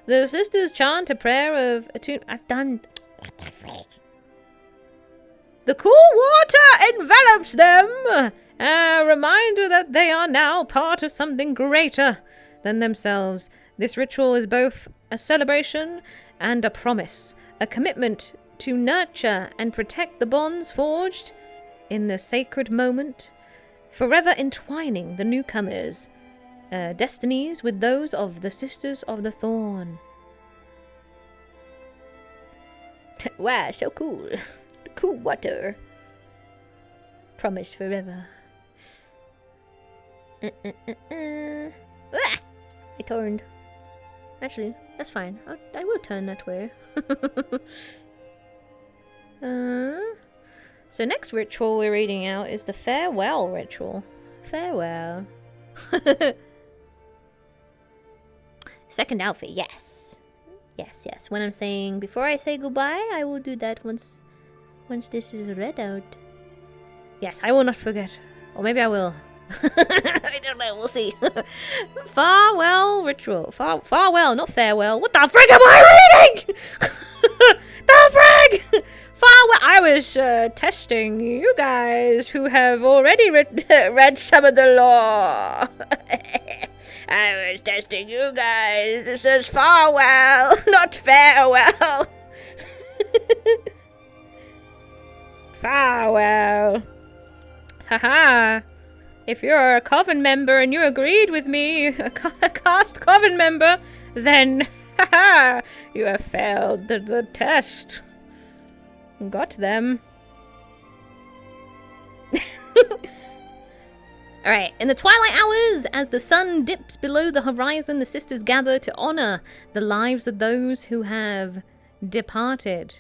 The sisters chant a prayer of attunement. The cool water envelops them, a reminder that they are now part of something greater than themselves. This ritual is both a celebration and a promise, a commitment to nurture and protect the bonds forged in the sacred moment, forever entwining the newcomers' destinies with those of the Sisters of the Thorn. Wow, so cool. Cool water. Promise forever. Ah, I turned. Actually, that's fine. I will turn that way. So next ritual we're reading out is the farewell ritual. Farewell. Second outfit, yes. Yes. When I'm saying before I say goodbye, I will do that once this is read out. Yes, I will not forget. Or maybe I will. I don't know, we'll see. Farewell ritual. Farewell, not farewell. What the frig am I reading? The frig! Farewell. I was testing you guys who have already read some of the law. I was testing you guys. It says farewell, not farewell. Farewell. Haha. If you're a Coven member and you agreed with me, a cast Coven member, then haha, you have failed the test. Got them. Alright, in the twilight hours, as the sun dips below the horizon, the sisters gather to honor the lives of those who have departed.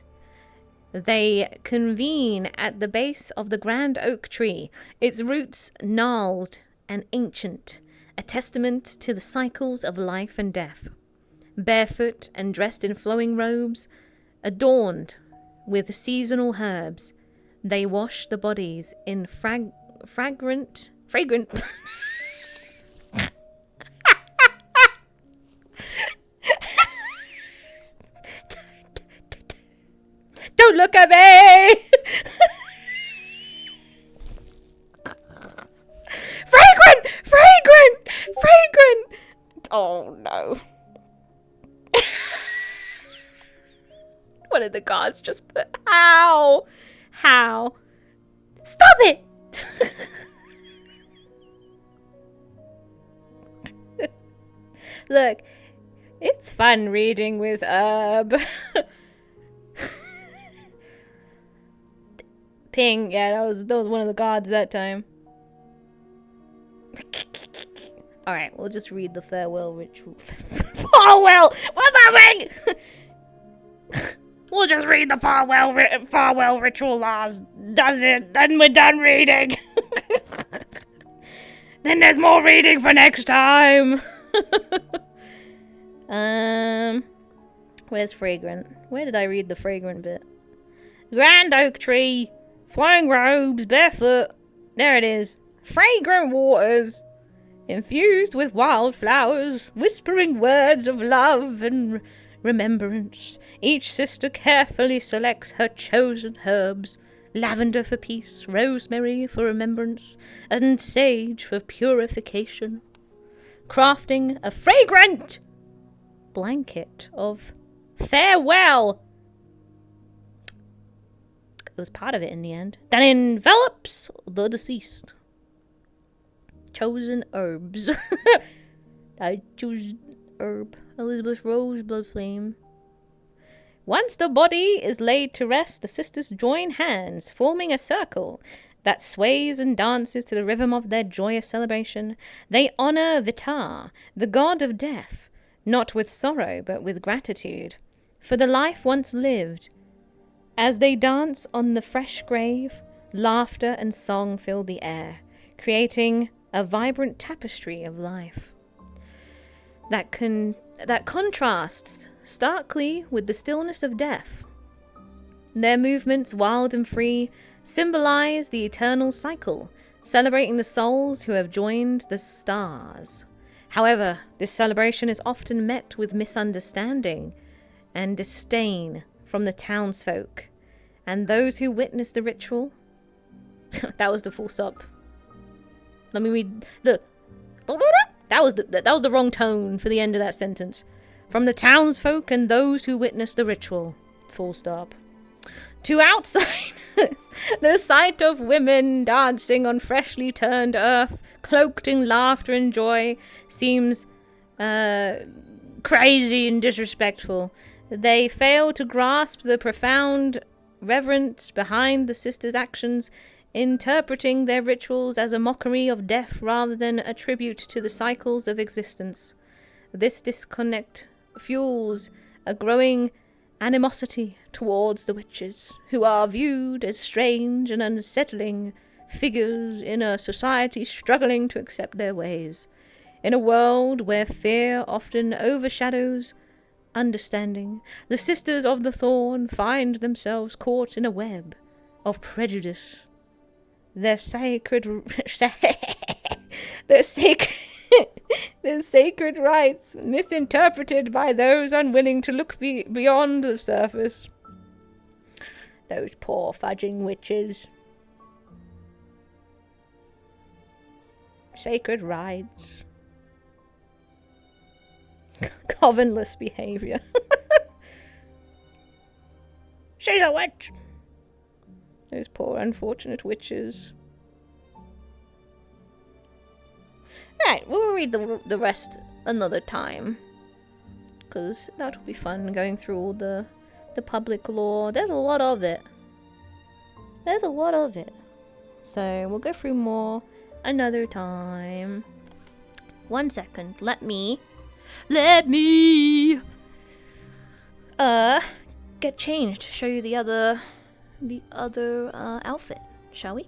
They convene at the base of the grand oak tree, its roots gnarled and ancient, a testament to the cycles of life and death. Barefoot and dressed in flowing robes, adorned with seasonal herbs, they wash the bodies in fragrant Don't look at me! Fragrant! Oh no. What did the gods just put? How? Stop it! Look, it's fun reading with herb. Ping, yeah, that was one of the gods that time. Alright, we'll just read the farewell ritual. Farewell! What's happening? We'll just read the farewell ritual laws. Does it? Then we're done reading. Then there's more reading for next time. Where's fragrant? Where did I read the fragrant bit? Grand oak tree, flowing robes, barefoot. There it is. Fragrant waters, infused with wildflowers, whispering words of love and remembrance. Each sister carefully selects her chosen herbs. Lavender for peace, rosemary for remembrance, and sage for purification. Crafting a fragrant blanket of farewell. It was part of it in the end. That envelops the deceased. Chosen herbs. I choose herb. Elizabeth Rose, blood flame. Once the body is laid to rest, the sisters join hands, forming a circle that sways and dances to the rhythm of their joyous celebration. They honor Vitar, the god of death, not with sorrow, but with gratitude, for the life once lived. As they dance on the fresh grave, laughter and song fill the air, creating a vibrant tapestry of life that contrasts starkly with the stillness of death. Their movements, wild and free, symbolize the eternal cycle, celebrating the souls who have joined the stars. However, this celebration is often met with misunderstanding and disdain from the townsfolk and those who witness the ritual. That was the full stop. Let me read. Look. That was the wrong tone for the end of that sentence. From the townsfolk and those who witnessed the ritual. Full stop. To outsiders, the sight of women dancing on freshly turned earth, cloaked in laughter and joy, seems crazy and disrespectful. They fail to grasp the profound reverence behind the sisters' actions, interpreting their rituals as a mockery of death rather than a tribute to the cycles of existence. This disconnect fuels a growing animosity towards the witches, who are viewed as strange and unsettling figures in a society struggling to accept their ways. In a world where fear often overshadows understanding, the Sisters of the Thorn find themselves caught in a web of prejudice. Their sacred rites misinterpreted by those unwilling to look beyond the surface. Those poor fudging witches. Sacred rites. Covenless behavior. She's a witch! Those poor unfortunate witches. Right, we'll read the rest another time. Because that will be fun, going through all the public lore. There's a lot of it. So, we'll go through more another time. 1 second. Let me get changed. Show you the other outfit, shall we?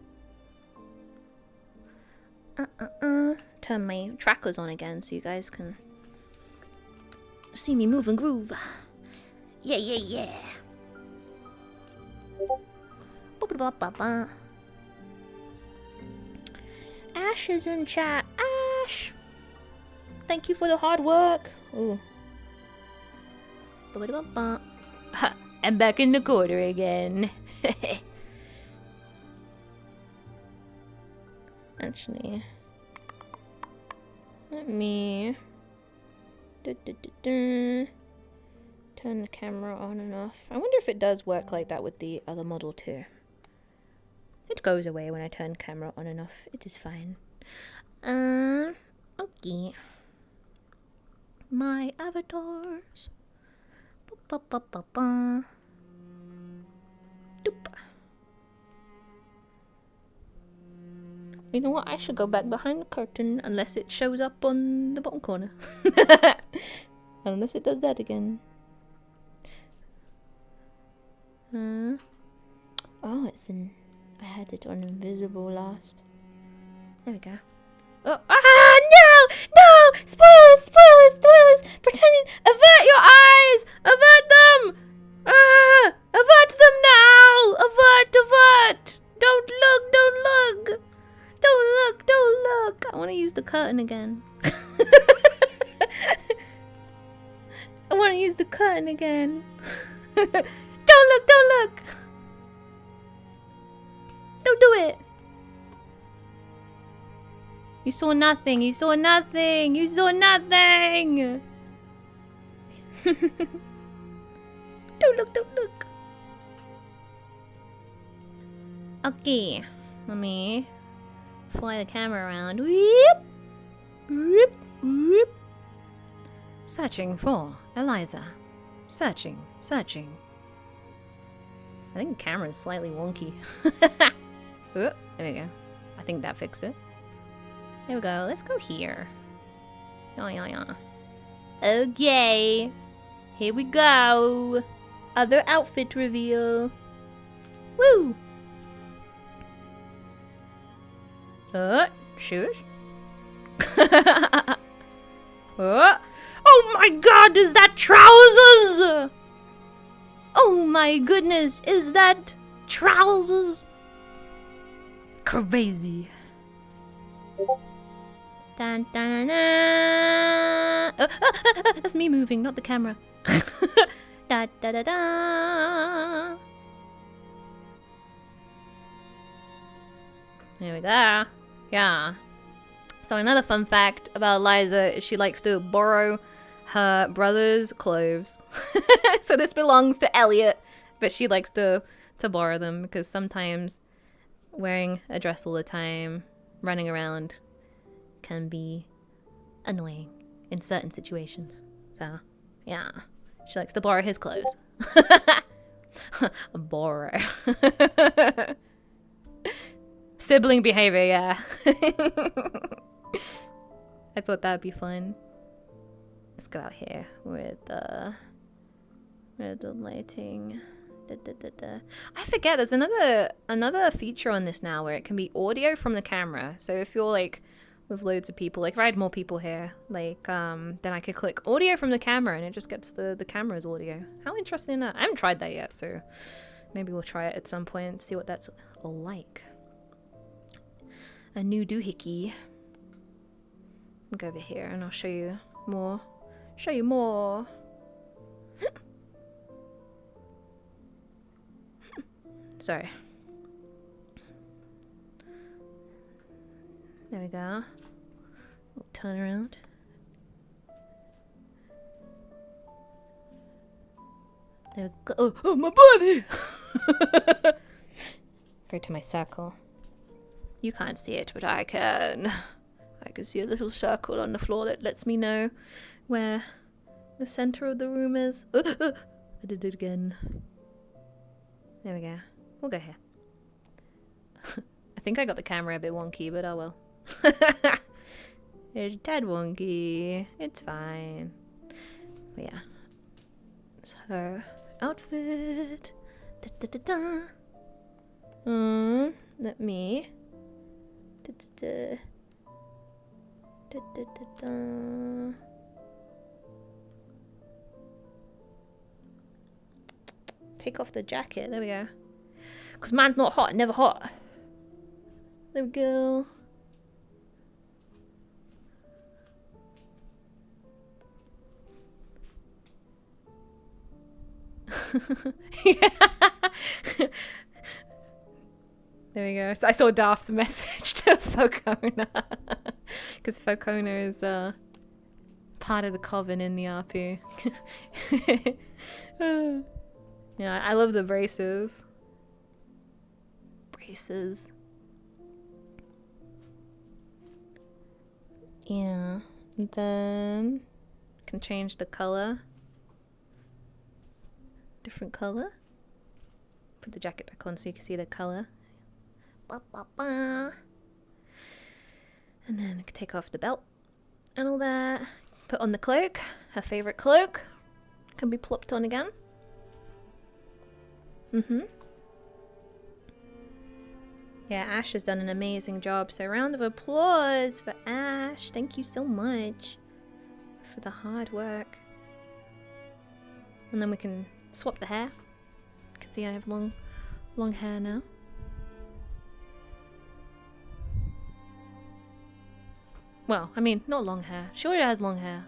Turn my trackers on again so you guys can see me move and groove. Yeah. Ash is in chat. Ash! Thank you for the hard work. Ooh. I'm back in the quarter again. Actually, let me turn the camera on and off. I wonder if it does work like that with the other model too. It goes away when I turn camera on and off. It is fine. Okay. My avatars. Doop. You know what? I should go back behind the curtain unless it shows up on the bottom corner. Unless it does that again. Oh, it's in... I had it on invisible last. There we go. Oh, no! Spoilers! Pretending, avert your eyes! Avert them! Avert them now! Avert! Don't look! I want to use the curtain again. Don't look! Don't do it! You saw nothing! Don't look! Okay, let me fly the camera around. Whoop. Searching for Eliza. Searching. I think the camera is slightly wonky. Oh, there we go. I think that fixed it. There we go. Let's go here. Yeah. Okay. Here we go. Other outfit reveal. Woo! Shoes? Oh my god, is that trousers? Oh my goodness, is that trousers? Crazy. Dun, dun, dun, dun. That's me moving, not the camera. Da da da da. There we go. Yeah. So another fun fact about Eliza is she likes to borrow her brother's clothes. So this belongs to Elliot, but she likes to borrow them because sometimes wearing a dress all the time, running around, can be annoying in certain situations. So, yeah. She likes to borrow his clothes. Borrow. Sibling behavior, yeah. I thought that'd be fun. Let's go out here with the lighting. I forget there's another feature on this now where it can be audio from the camera. So if you're like with loads of people, like if I had more people here, like then I could click audio from the camera and it just gets the camera's audio. How interesting is that? I haven't tried that yet, so maybe we'll try it at some point and see what that's like. A new doohickey. I'll go over here and I'll show you more. Sorry. There we go. We'll turn around. There we go. Oh, my body! Go to my circle. You can't see it, but I can. I can see a little circle on the floor that lets me know where the center of the room is. I did it again. There we go. We'll go here. I think I got the camera a bit wonky, but oh well. It's dead wonky. It's fine. But yeah. It's her outfit. Da, da, da, da. Let me. Da, da, da. Da, da, da, da. Take off the jacket. There we go. Because mine's not hot. Never hot. There we go. Yeah. There we go. So I saw Darth's message to Focona. Because Focona is part of the Coven in the RP. Yeah, I love the braces. Yeah. And then can change the color. Different color. Put the jacket back on so you can see the color. Ba, ba, ba. And then I can take off the belt and all that. Put on the cloak. Her favorite cloak. Can be plopped on again. Yeah, Ash has done an amazing job. So round of applause for Ash. Thank you so much for the hard work. And then we can swap the hair. You can see I have long hair now. Well, I mean, not long hair. She already has long hair.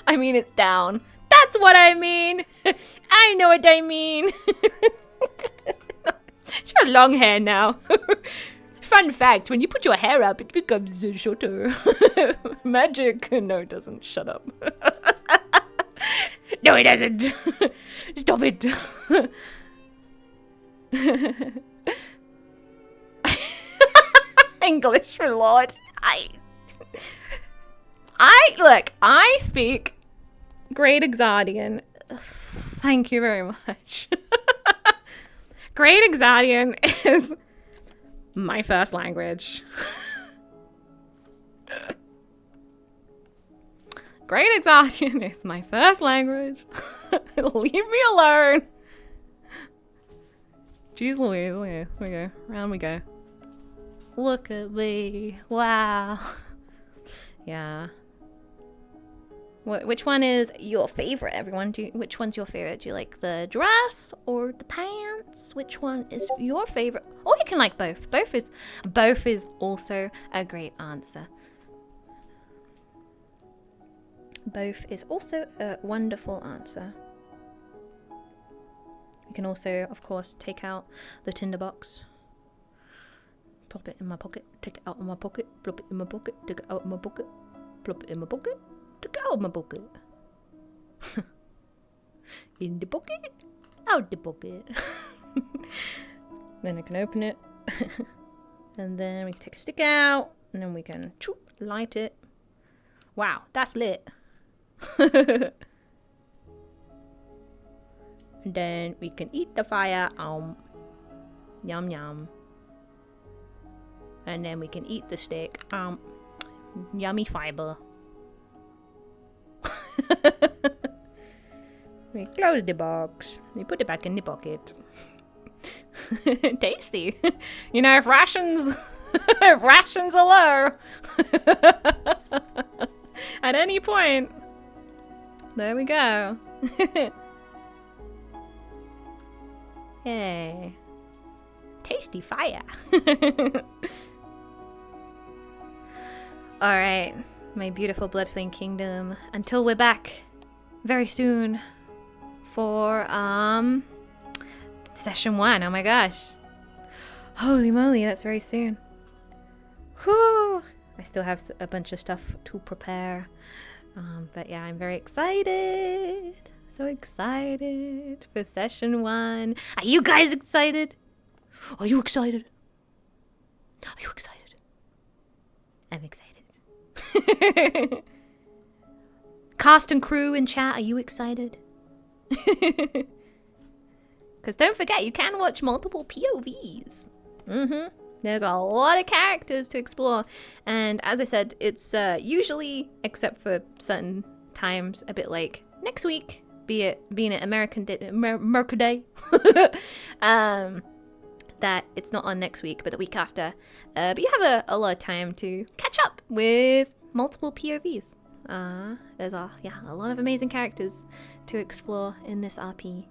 I mean, it's down. That's what I mean. I know what I mean. She has long hair now. Fun fact, when you put your hair up, it becomes shorter. Magic. No, it doesn't. Shut up. No, it doesn't. Stop it. English for Lord. Look, I speak Great Exardian. Thank you very much. Great Exardian is my first language. Great Exardian is my first language. Leave me alone. Jeez Louise, here we go. Round we go. Look at me. Wow. Yeah. Which one is your favorite, everyone? Which one's your favorite? Do you like the dress or the pants? Which one is your favorite? Or you can like both. Both is also a great answer. Both is also a wonderful answer. You can also, of course, take out the tinderbox Pop it in my pocket, take it out of my pocket, plop it in my pocket, take it out of my pocket, plop it in my pocket, take it out of my pocket. In the pocket, out the pocket. Then I can open it. And then we can take a stick out, and then we can light it. Wow, that's lit. And then we can eat the fire. Yum yum. And then we can eat the stick. Yummy fiber. We close the box. We put it back in the pocket. Tasty. You know, if rations are low at any point, there we go. Yay. Tasty fire. Alright, my beautiful Bloodflame Kingdom. Until we're back very soon for session 1. Oh my gosh. Holy moly, that's very soon. Whew. I still have a bunch of stuff to prepare. But yeah, I'm very excited. So excited for session 1. Are you guys excited? Are you excited? Are you excited? I'm excited. Cast and crew in chat, are you excited? Because don't forget, you can watch multiple POVs. There's a lot of characters to explore. And as I said, it's usually, except for certain times, a bit like next week, being it American Day, that it's not on next week, but the week after. But you have a lot of time to catch up with multiple POVs. There's a lot of amazing characters to explore in this RP.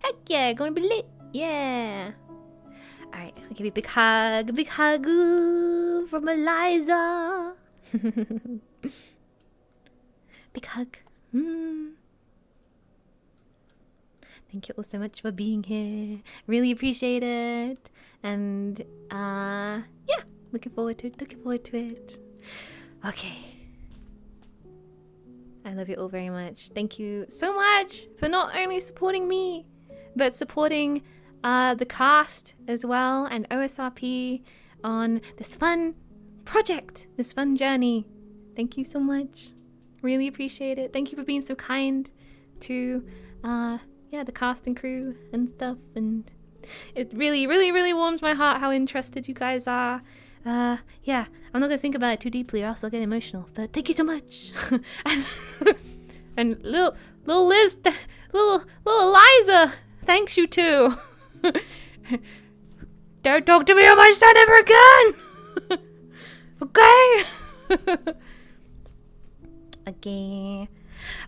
Heck yeah, gonna be lit. Yeah. Alright, I'll give you a big hug from Eliza. Big hug. Thank you all so much for being here. Really appreciate it. And yeah, looking forward to it. Okay. I love you all very much. Thank you so much for not only supporting me, but supporting the cast as well and OSRP on this fun project, this fun journey. Thank you so much. Really appreciate it. Thank you for being so kind to the cast and crew and stuff. And it really, really, really warms my heart how interested you guys are. Yeah, I'm not gonna think about it too deeply or else I'll get emotional, but thank you so much. and little Liz, little Eliza, thanks you too. Don't talk to me on my son ever again. Okay. Okay.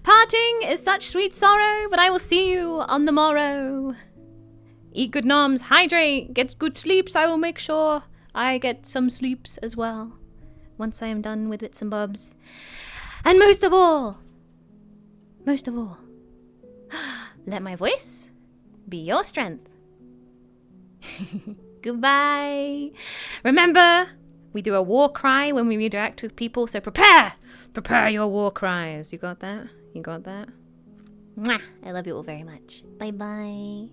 Parting is such sweet sorrow, but I will see you on the morrow. Eat good noms, hydrate, get good sleeps. I will make sure I get some sleeps as well once I am done with bits and bobs. And most of all, let my voice be your strength. Goodbye. Remember, we do a war cry when we interact with people, so prepare your war cries. You got that? Mwah. I love you all very much. Bye bye.